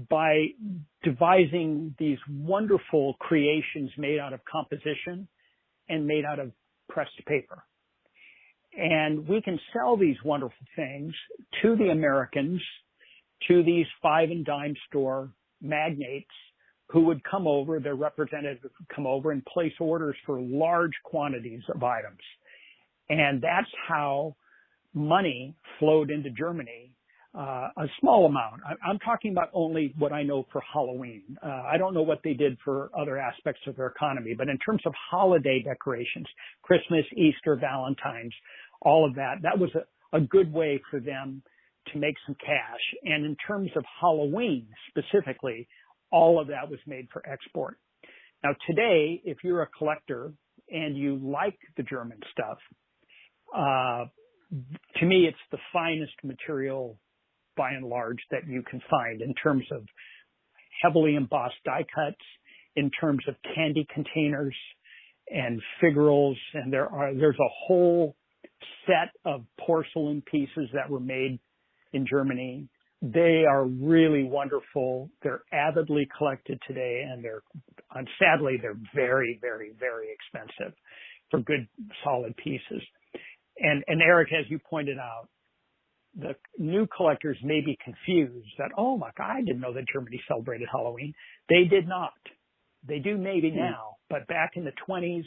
by devising these wonderful creations made out of composition and made out of pressed paper. And we can sell these wonderful things to the Americans, to these 5 and dime store magnates who would come over, their representatives would come over and place orders for large quantities of items. And that's how money flowed into Germany, a small amount. I'm talking about only what I know for Halloween. I don't know what they did for other aspects of their economy, but in terms of holiday decorations, Christmas, Easter, Valentine's, all of that, that was a good way for them to make some cash. And in terms of Halloween specifically, all of that was made for export. Now today, if you're a collector and you like the German stuff, to me, it's the finest material by and large that you can find in terms of heavily embossed die cuts, in terms of candy containers and figurals. And there's a whole set of porcelain pieces that were made in Germany. They are really wonderful. They're avidly collected today, and sadly, they're very, very, very expensive for good, solid pieces. And Eric, as you pointed out, the new collectors may be confused that, oh my God, I didn't know that Germany celebrated Halloween. They did not. They do maybe now, but back in the 20s,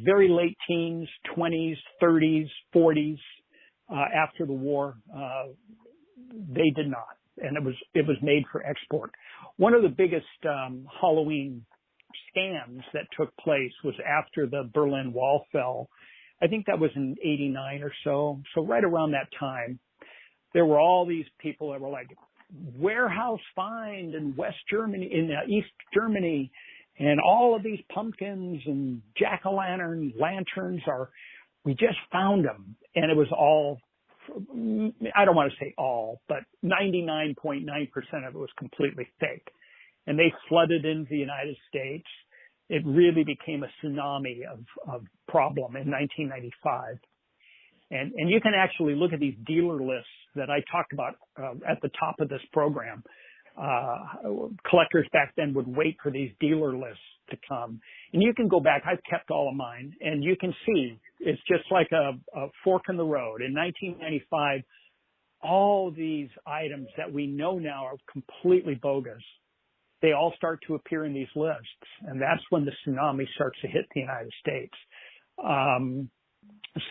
very late teens, 20s, 30s, 40s, after the war, they did not. And it was made for export. One of the biggest Halloween scams that took place was after the Berlin Wall fell. I think that was in 89 or so. So right around that time, there were all these people that were like, warehouse find in West Germany, in East Germany, and all of these pumpkins and jack-o'-lantern lanterns we just found them. And it was all, I don't want to say all, but 99.9% of it was completely fake. And they flooded into the United States. It really became a tsunami of problem in 1995. And you can actually look at these dealer lists that I talked about at the top of this program. Collectors back then would wait for these dealer lists to come. And you can go back. I've kept all of mine. And you can see it's just like a fork in the road. In 1995, all these items that we know now are completely bogus. They all start to appear in these lists. And that's when the tsunami starts to hit the United States.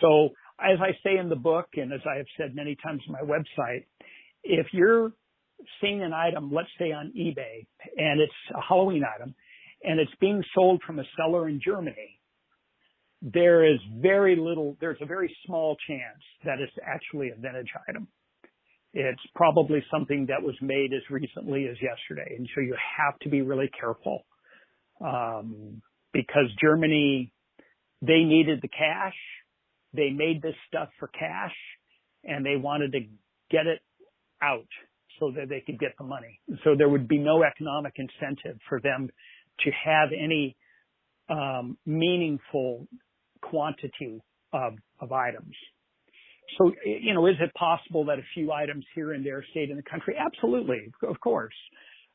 So as I say in the book, and as I have said many times on my website, if you're seeing an item, let's say on eBay, and it's a Halloween item, and it's being sold from a seller in Germany, there's a very small chance that it's actually a vintage item. It's probably something that was made as recently as yesterday. And so you have to be really careful, because Germany, they needed the cash. They made this stuff for cash, and they wanted to get it out so that they could get the money. So there would be no economic incentive for them to have any meaningful quantity of items. So, is it possible that a few items here and there stayed in the country? Absolutely, of course.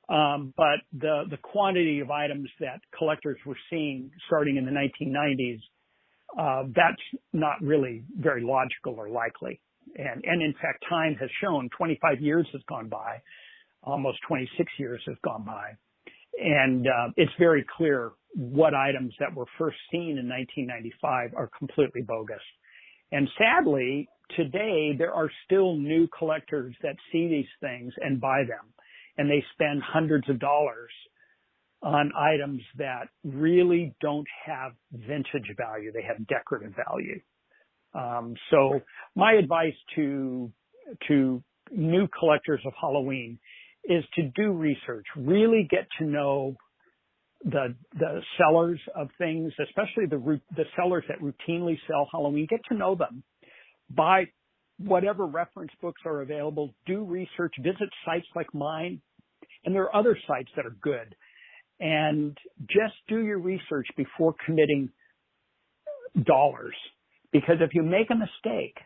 But the quantity of items that collectors were seeing starting in the 1990s, that's not really very logical or likely. And in fact, time has shown 25 years has gone by, almost 26 years has gone by. And it's very clear what items that were first seen in 1995 are completely bogus. And sadly, today, there are still new collectors that see these things and buy them. And they spend hundreds of dollars on items that really don't have vintage value. They have decorative value. So my advice to new collectors of Halloween is to do research, really get to know the sellers of things, especially the sellers that routinely sell Halloween. Get to know them. Buy whatever reference books are available. Do research. Visit sites like mine. And there are other sites that are good. and just do your research before committing dollars. Because if you make a mistake,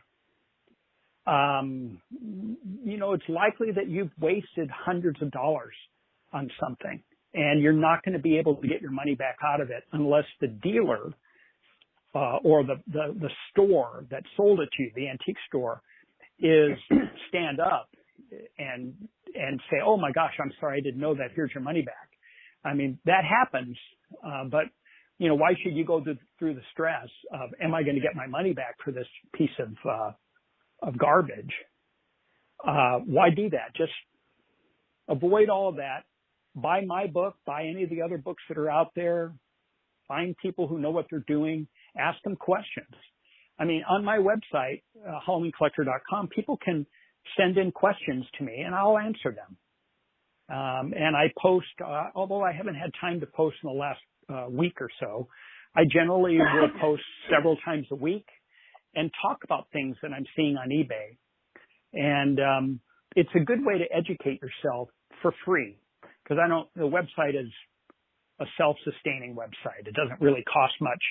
it's likely that you've wasted hundreds of dollars on something, and you're not going to be able to get your money back out of it unless the dealer or the store that sold it to you, the antique store, is stand up and say, "Oh my gosh, I'm sorry, I didn't know that. Here's your money back." I mean, that happens, but why should you go through the stress of, am I going to get my money back for this piece of garbage? Why do that? Just avoid all of that. Buy my book, buy any of the other books that are out there. Find people who know what they're doing. Ask them questions. I mean, on my website, HalloweenCollector.com, people can send in questions to me and I'll answer them. And I post, although I haven't had time to post in the last week or so, I generally will post several times a week and talk about things that I'm seeing on eBay. And it's a good way to educate yourself for free, because the website is a self-sustaining website. It doesn't really cost much,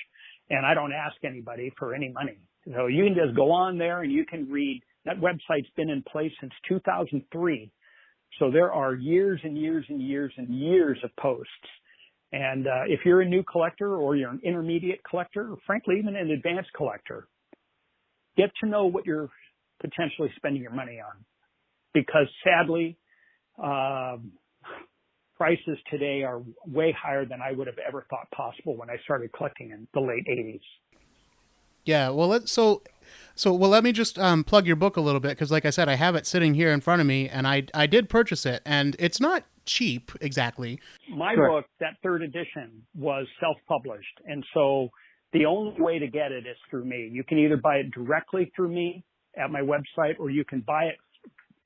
and I don't ask anybody for any money. So you can just go on there and you can read. That website's been in place since 2003. So there are years and years and years and years of posts. And if you're a new collector or you're an intermediate collector, or frankly, even an advanced collector, get to know what you're potentially spending your money on. Because sadly, prices today are way higher than I would have ever thought possible when I started collecting in the late 80s. Yeah, well, let me just plug your book a little bit, because like I said, I have it sitting here in front of me, and I did purchase it, and it's not cheap exactly. My book, that third edition, was self-published, and so the only way to get it is through me. You can either buy it directly through me at my website, or you can buy it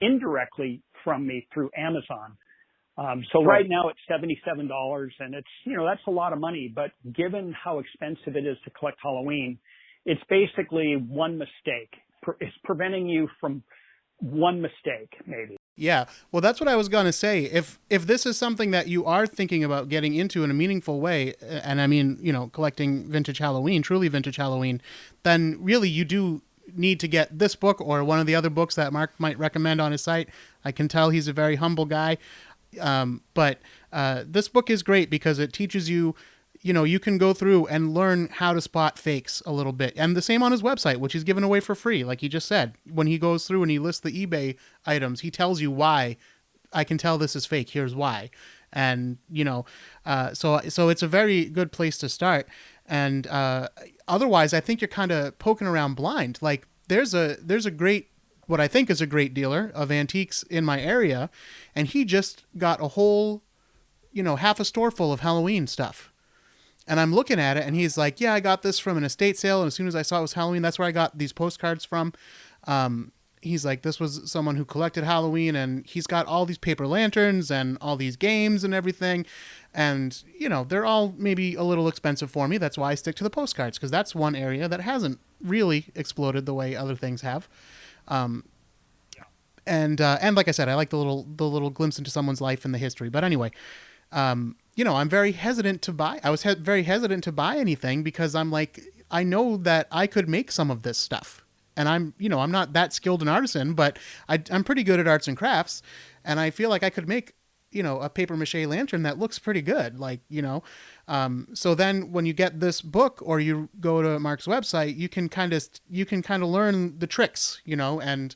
indirectly from me through Amazon. So right now it's $77, and it's, that's a lot of money, but given how expensive it is to collect Halloween, it's basically one mistake. It's preventing you from one mistake, maybe. Yeah. Well, that's what I was going to say. If this is something that you are thinking about getting into in a meaningful way, and I mean, collecting vintage Halloween, truly vintage Halloween, then really you do need to get this book or one of the other books that Mark might recommend on his site. I can tell he's a very humble guy. But this book is great because it teaches you, you can go through and learn how to spot fakes a little bit. And the same on his website, which he's given away for free. Like he just said, when he goes through and he lists the eBay items, he tells you why I can tell this is fake. Here's why. And, so it's a very good place to start. And, otherwise I think you're kind of poking around blind. Like there's a great, what I think is a great dealer of antiques in my area. And he just got a whole, half a store full of Halloween stuff. And I'm looking at it and he's like, yeah, I got this from an estate sale. And as soon as I saw it was Halloween, that's where I got these postcards from. He's like, this was someone who collected Halloween, and he's got all these paper lanterns and all these games and everything. And, they're all maybe a little expensive for me. That's why I stick to the postcards, because that's one area that hasn't really exploded the way other things have. And like I said, I like the little glimpse into someone's life and the history. But anyway, I'm very hesitant to buy. I was very hesitant to buy anything because I'm like, I know that I could make some of this stuff. And I'm not that skilled an artisan, but I'm pretty good at arts and crafts. And I feel like I could make, a paper mache lantern that looks pretty good. Like, so then when you get this book or you go to Mark's website, you can kind of learn the tricks, and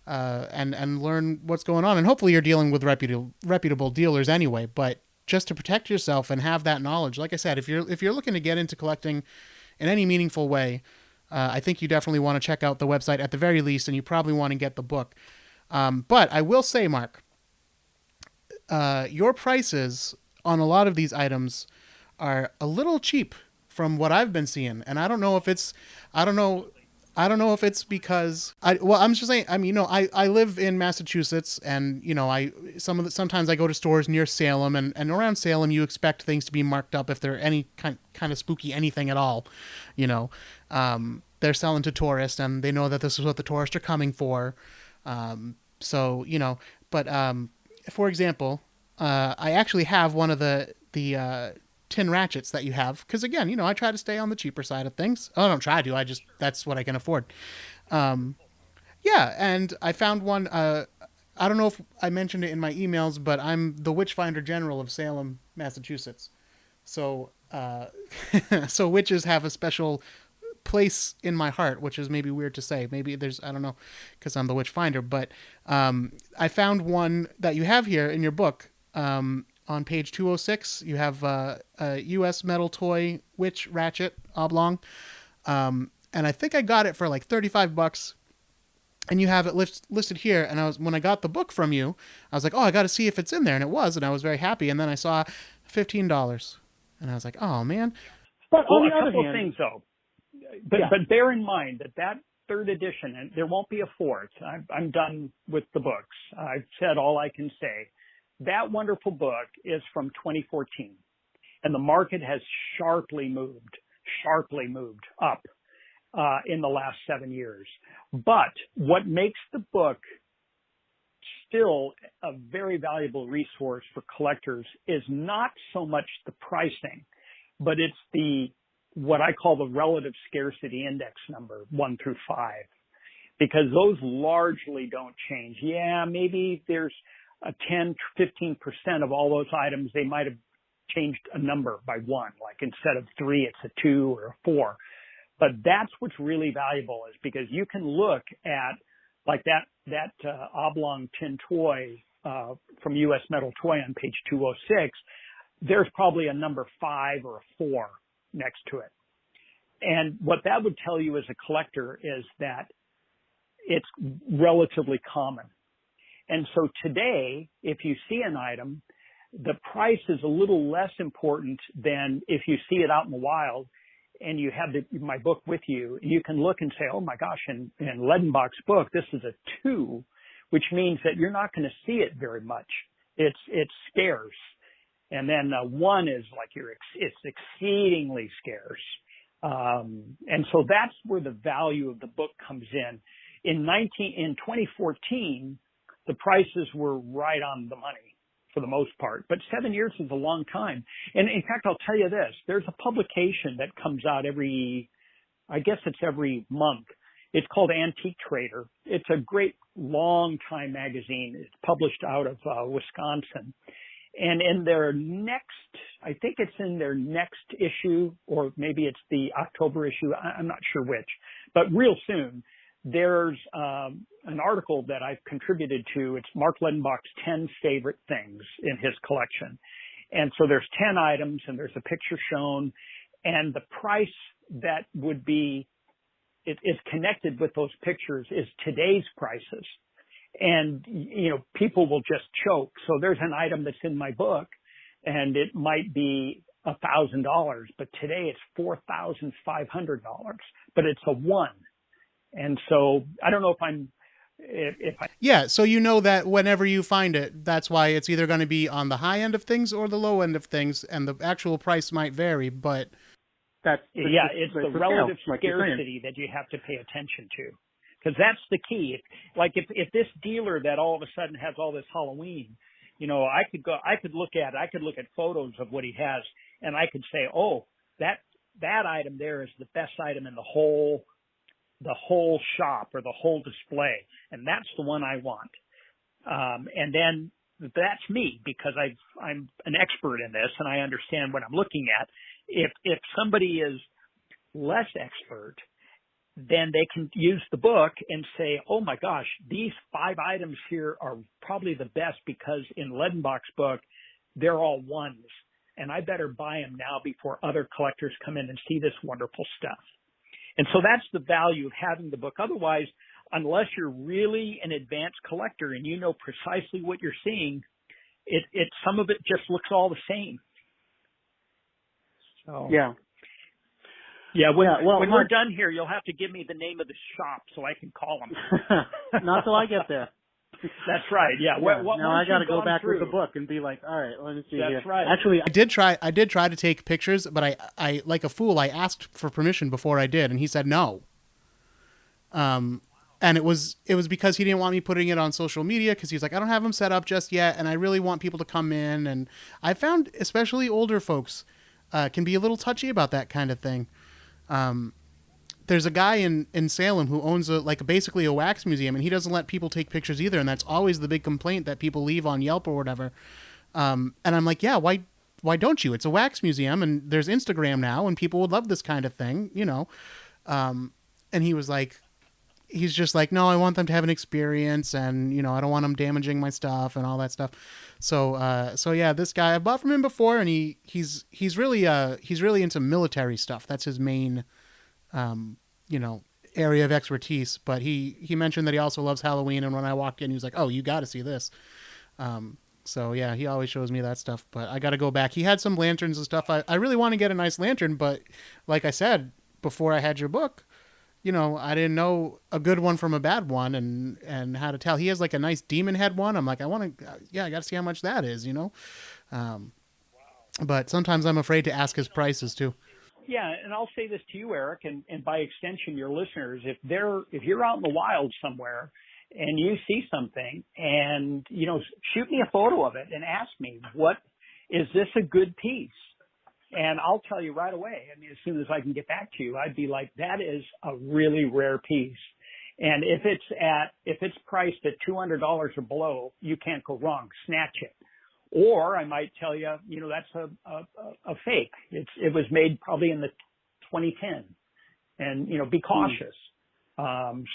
learn what's going on. And hopefully you're dealing with reputable dealers anyway, but just to protect yourself and have that knowledge. Like I said, if you're looking to get into collecting in any meaningful way, I think you definitely want to check out the website at the very least, and you probably want to get the book. But I will say, Mark, your prices on a lot of these items are a little cheap from what I've been seeing. And I don't know if it's because I'm just saying, I mean, I live in Massachusetts, and, sometimes I go to stores near Salem, and around Salem, you expect things to be marked up if they're any kind of spooky anything at all. They're selling to tourists, and they know that this is what the tourists are coming for. But for example, I actually have one of the the tin ratchets that you have, because again, you know, I try to stay on the cheaper side of things. Oh, I don't try to. That's what I can afford. Yeah, and I found one. I don't know if I mentioned it in my emails, but I'm the Witchfinder General of Salem, Massachusetts. So, so witches have a special place in my heart, which is maybe weird to say. Maybe I don't know, because I'm the Witchfinder. But I found one that you have here in your book. On page 206, you have a U.S. metal toy witch ratchet oblong. And I think I got it for like $35. And you have it listed here. And when I got the book from you, I was like, oh, I got to see if it's in there. And it was. And I was very happy. And then I saw $15. And I was like, oh, man. But on the other hand, things, though. But bear in mind that third edition, and there won't be a fourth. I'm done with the books. I've said all I can say. That wonderful book is from 2014. And the market has sharply moved up in the last 7 years. But what makes the book still a very valuable resource for collectors is not so much the pricing, but it's what I call the relative scarcity index number, 1 through 5, because those largely don't change. Yeah, maybe there's a 10, 15% of all those items, they might have changed a number by 1, like instead of 3, it's a 2 or a 4. But that's what's really valuable, is because you can look at like that oblong tin toy from U.S. Metal Toy on page 206. There's probably a number 5 or a 4 next to it. And what that would tell you as a collector is that it's relatively common. And so today, if you see an item, the price is a little less important than if you see it out in the wild and you have my book with you. You can look and say, oh my gosh, in Ledenbach's book, this is a 2, which means that you're not going to see it very much. It's scarce. And then 1 is like it's exceedingly scarce. And so that's where the value of the book comes in. In 2014, the prices were right on the money for the most part, but 7 years is a long time. And in fact, I'll tell you this, there's a publication that comes out every month. It's called Antique Trader. It's a great long time magazine. It's published out of Wisconsin. And in their I think it's in their next issue, or maybe it's the October issue. I'm not sure which, but real soon there's an article that I've contributed to. It's Mark Ledenbach's 10 favorite things in his collection. And so there's 10 items and there's a picture shown, and the price that would be, it is connected with those pictures is today's prices. And, you know, people will just choke. So there's an item that's in my book and it might be $1,000, but today it's $4,500, but it's a 1. And so I don't know if yeah. So you know that whenever you find it, that's why it's either going to be on the high end of things or the low end of things, and the actual price might vary, but it's the relative scarcity that you have to pay attention to. Because that's the key. Like if this dealer that all of a sudden has all this Halloween, you know, I could look at photos of what he has, and I could say, oh, that item there is the best item in the whole shop or the whole display, and that's the one I want. And then that's me, because I'm an expert in this and I understand what I'm looking at. If somebody is less expert, then they can use the book and say, oh my gosh, these 5 items here are probably the best because in Ledenbach's book, they're all 1s, and I better buy them now before other collectors come in and see this wonderful stuff. And so that's the value of having the book. Otherwise, unless you're really an advanced collector and you know precisely what you're seeing, some of it just looks all the same. So yeah. Yeah, when we're done here, you'll have to give me the name of the shop so I can call them. Not till I get there. That's right. Yeah. Now I got to go back with the book and be like, all right, let me see. That's right. Actually, I did try to take pictures, but I like a fool, I asked for permission before I did, and he said no. And And it was because he didn't want me putting it on social media, because he's like, I don't have them set up just yet, and I really want people to come in. And I found especially older folks can be a little touchy about that kind of thing. There's a guy in Salem who owns basically a wax museum, and he doesn't let people take pictures either, and that's always the big complaint that people leave on Yelp or whatever. And I'm like, yeah, why don't you? It's a wax museum, and there's Instagram now, and people would love this kind of thing, you know. And he was like, he's just like, no, I want them to have an experience, and, you know, I don't want them damaging my stuff and all that stuff. So yeah, this guy, I've bought from him before, and he's really into military stuff. That's his main, you know, area of expertise. But he mentioned that he also loves Halloween, and when I walked in, he was like, oh, you got to see this. So yeah, he always shows me that stuff, but I got to go back. He had some lanterns and stuff. I really want to get a nice lantern, but like I said, before I had your book, you know, I didn't know a good one from a bad one, and how to tell. He has like a nice demon head one. I'm like, I got to see how much that is, you know? But sometimes I'm afraid to ask his prices too. Yeah. And I'll say this to you, Eric, and by extension, your listeners, if you're out in the wild somewhere and you see something, and, you know, shoot me a photo of it and ask me, is this a good piece? And I'll tell you right away. I mean, as soon as I can get back to you, I'd be like, that is a really rare piece. And if it's priced at $200 or below, you can't go wrong. Snatch it. Or I might tell you, you know, that's a fake. It was made probably in the 2010, and, you know, be cautious.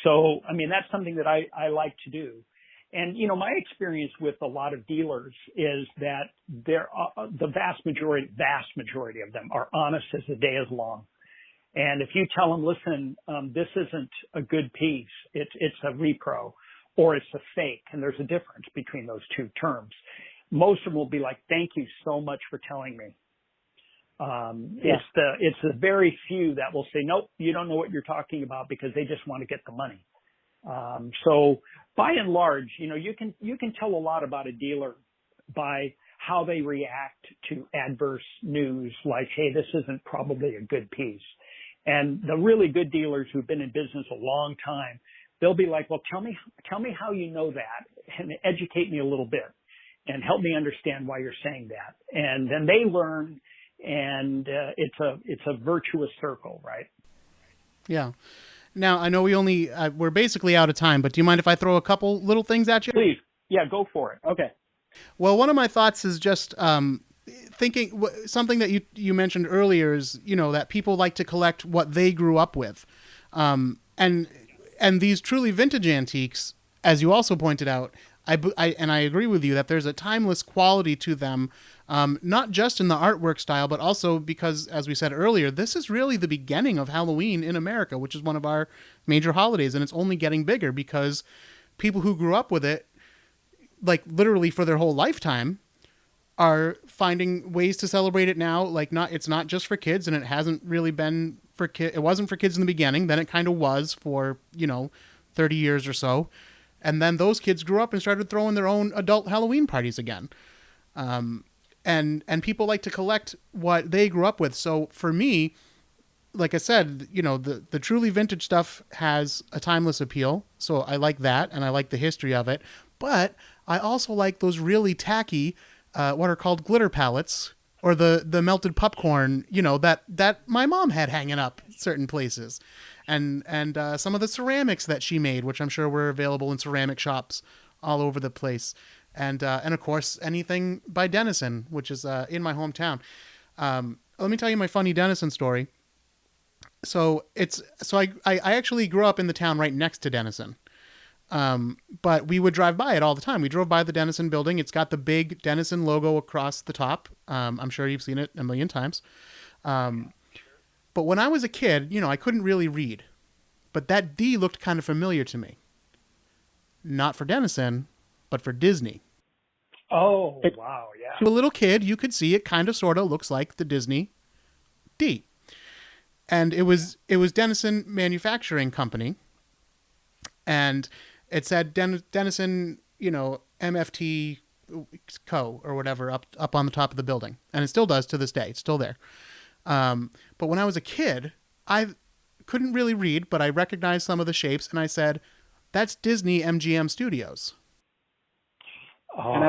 So, I mean, that's something that I like to do. And, you know, my experience with a lot of dealers is that the vast majority of them are honest as the day is long. And if you tell them, listen, this isn't a good piece, it's a repro or it's a fake, and there's a difference between those two terms, most of them will be like, thank you so much for telling me. It's the very few that will say, nope, you don't know what you're talking about, because they just want to get the money. So by and large, you know, you can tell a lot about a dealer by how they react to adverse news, like, hey, this isn't probably a good piece. And the really good dealers who've been in business a long time, they'll be like, well, tell me how you know that, and educate me a little bit and help me understand why you're saying that. And then they learn, and it's a virtuous circle, right? Yeah. Now, I know we're basically out of time, but do you mind if I throw a couple little things at you? Please. Yeah, go for it. Okay. Well, one of my thoughts is just thinking something that you mentioned earlier is, you know, that people like to collect what they grew up with. And these truly vintage antiques, as you also pointed out, I agree with you that there's a timeless quality to them, not just in the artwork style, but also because, as we said earlier, this is really the beginning of Halloween in America, which is one of our major holidays, and it's only getting bigger because people who grew up with it, like literally for their whole lifetime, are finding ways to celebrate it now. Like, it's not just for kids, and it hasn't really been for kids. It wasn't for kids in the beginning. Then it kind of was for, 30 years or so. And then those kids grew up and started throwing their own adult Halloween parties again. And people like to collect what they grew up with. So for me, like I said, the truly vintage stuff has a timeless appeal. So I like that, and I like the history of it. But I also like those really tacky, what are called glitter palettes, or the melted popcorn, that my mom had hanging up certain places. And some of the ceramics that she made, which I'm sure were available in ceramic shops all over the place. And of course, anything by Denison, which is in my hometown. Let me tell you my funny Denison story. So I actually grew up in the town right next to Denison. But we would drive by it all the time. We drove by the Denison building. It's got the big Denison logo across the top. I'm sure you've seen it a million times. But when I was a kid, I couldn't really read. But that D looked kind of familiar to me. Not for Denison, but for Disney. Oh, wow, yeah. To a little kid, you could see it kind of sort of looks like the Disney D. And it was Denison Manufacturing Company. And it said Denison, MFT Co. or whatever up on the top of the building. And it still does to this day. It's still there. But when I was a kid, I couldn't really read, but I recognized some of the shapes, and I said, that's Disney MGM Studios. Oh. And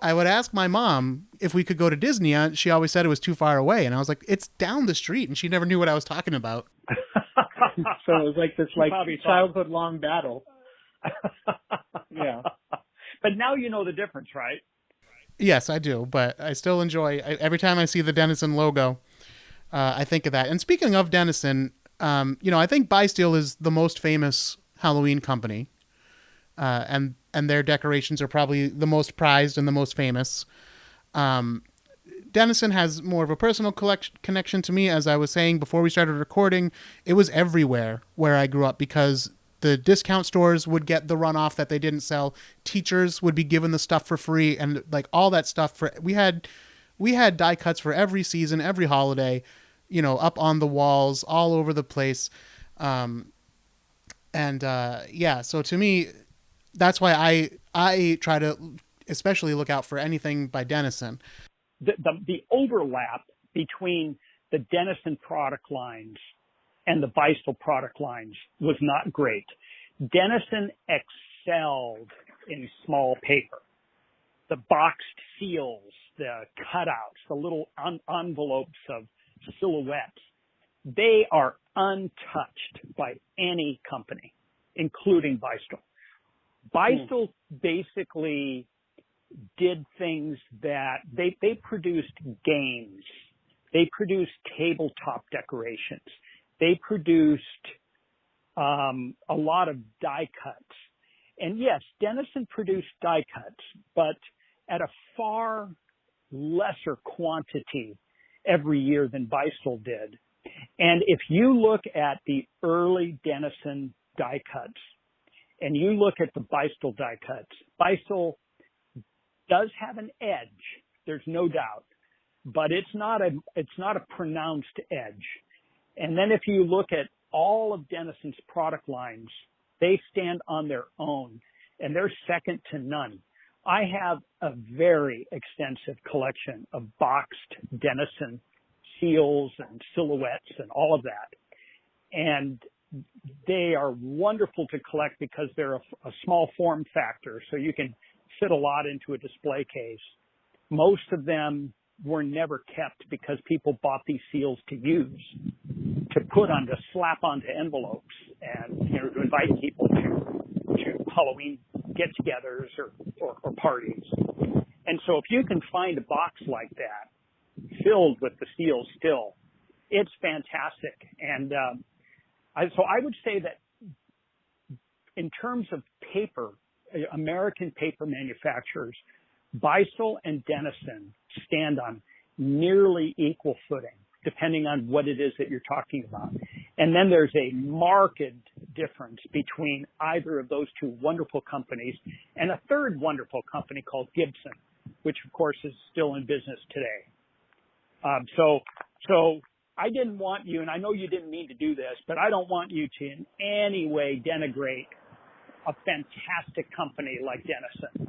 I would ask my mom if we could go to Disney. She always said it was too far away. And I was like, it's down the street. And she never knew what I was talking about. So it was like this childhood long battle. Yeah. But now you know the difference, right? Yes, I do. But I still enjoy, every time I see the Denison logo, I think of that. And speaking of Denison, I think Bysteel is the most famous Halloween company. And their decorations are probably the most prized and the most famous. Denison has more of a personal connection to me. As I was saying before we started recording, it was everywhere where I grew up because the discount stores would get the runoff that they didn't sell. Teachers would be given the stuff for free, and like all that stuff. We had die cuts for every season, every holiday, up on the walls, all over the place. So to me, that's why I try to especially look out for anything by Denison. The overlap between the Denison product lines and the Bysteel product lines was not great. Denison excelled in small paper. The boxed seals, the cutouts, the little envelopes of silhouettes, they are untouched by any company, including Bysteel. Bysteel basically did things that they produced games. They produced tabletop decorations. They produced a lot of die cuts. And yes, Denison produced die cuts, but at a far lesser quantity every year than Bysteel did. And if you look at the early Denison die cuts and you look at the Bysteel die cuts, Bysteel does have an edge. There's no doubt, but it's not a pronounced edge. And then if you look at all of Denison's product lines, they stand on their own and they're second to none. I have a very extensive collection of boxed Denison seals and silhouettes and all of that. And they are wonderful to collect because they're a small form factor, so you can fit a lot into a display case. Most of them were never kept because people bought these seals to use, to put on, to slap onto envelopes and, to invite people to Halloween get-togethers or parties. And so if you can find a box like that filled with the seals still, it's fantastic. And so I would say that in terms of paper, American paper manufacturers, Bysteel and Denison stand on nearly equal footing, depending on what it is that you're talking about. And then there's a marked difference between either of those two wonderful companies and a third wonderful company called Gibson, which of course is still in business today. So I didn't want you, and I know you didn't mean to do this, but I don't want you to in any way denigrate a fantastic company like Denison.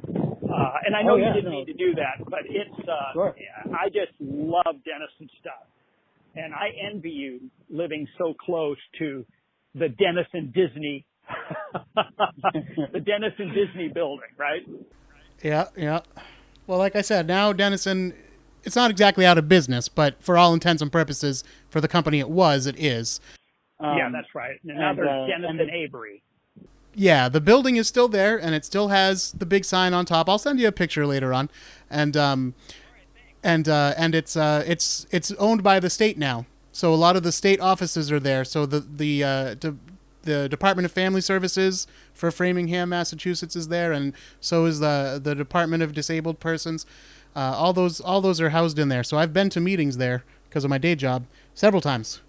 And I know you didn't mean to do that, but it's, sure. I just love Denison stuff. And I envy you living so close to the Denison Disney, the Denison Disney building, right? Yeah. Well, like I said, now Denison, it's not exactly out of business, but for all intents and purposes, for the company it is. Yeah, that's right. And now there's Denison Avery. Yeah, the building is still there, and it still has the big sign on top. I'll send you a picture later on, and it's owned by the state now. So a lot of the state offices are there. So the Department of Family Services for Framingham, Massachusetts, is there, and so is the Department of Disabled Persons. All those are housed in there. So I've been to meetings there because of my day job several times.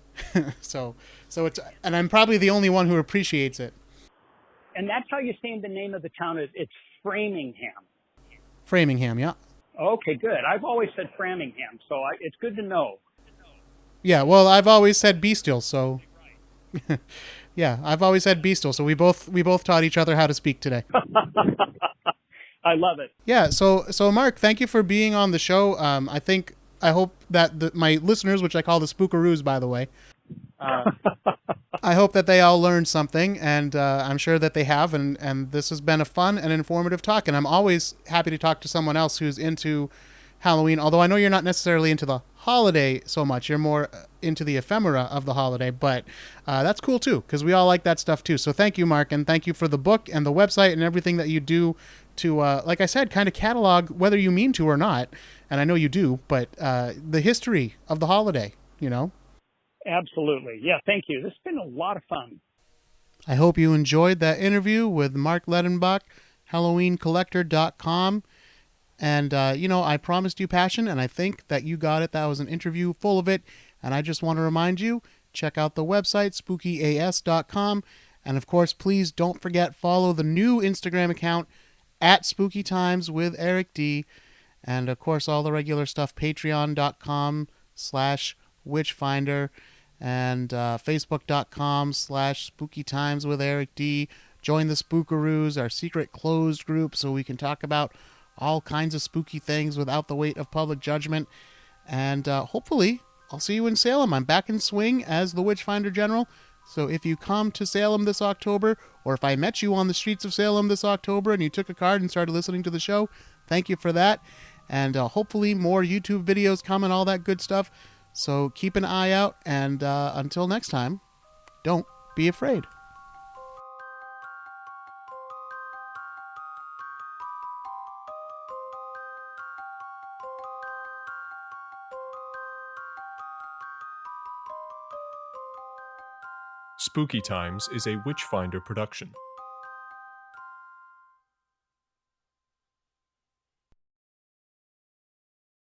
so it's, and I'm probably the only one who appreciates it. And that's how you say the name of the town. It's Framingham. Framingham, yeah. Okay, good. I've always said Framingham, so it's good to know. Yeah, well, I've always said Bysteel, so yeah, I've always said Bysteel, so we both taught each other how to speak today. I love it. Yeah, so Mark, thank you for being on the show. I hope that my listeners, which I call the Spookaroos, by the way, I hope that they all learned something, and I'm sure that they have, and this has been a fun and informative talk, and I'm always happy to talk to someone else who's into Halloween, although I know you're not necessarily into the holiday so much. You're more into the ephemera of the holiday, but that's cool too, because we all like that stuff too. So thank you, Mark, and thank you for the book and the website and everything that you do to, like I said, kind of catalog, whether you mean to or not, and I know you do, but the history of the holiday, you know? Absolutely. Yeah, thank you. This has been a lot of fun. I hope you enjoyed that interview with Mark Ledenbach, HalloweenCollector.com. And, I promised you passion, and I think that you got it. That was an interview full of it. And I just want to remind you, check out the website, spookyas.com. And, of course, please don't forget, follow the new Instagram account, @SpookyTimesWithEricD. And, of course, all the regular stuff, patreon.com/witchfinder and facebook.com/spookytimeswithEricD. Join the Spookaroos, our secret closed group, so we can talk about all kinds of spooky things without the weight of public judgment. And hopefully I'll see you in Salem. I'm back in swing as the Witchfinder General. So if you come to Salem this October, or if I met you on the streets of Salem this October and you took a card and started listening to the show, thank you for that. And hopefully more YouTube videos come and all that good stuff. So keep an eye out. And until next time, don't be afraid. Spooky Times is a Witchfinder production.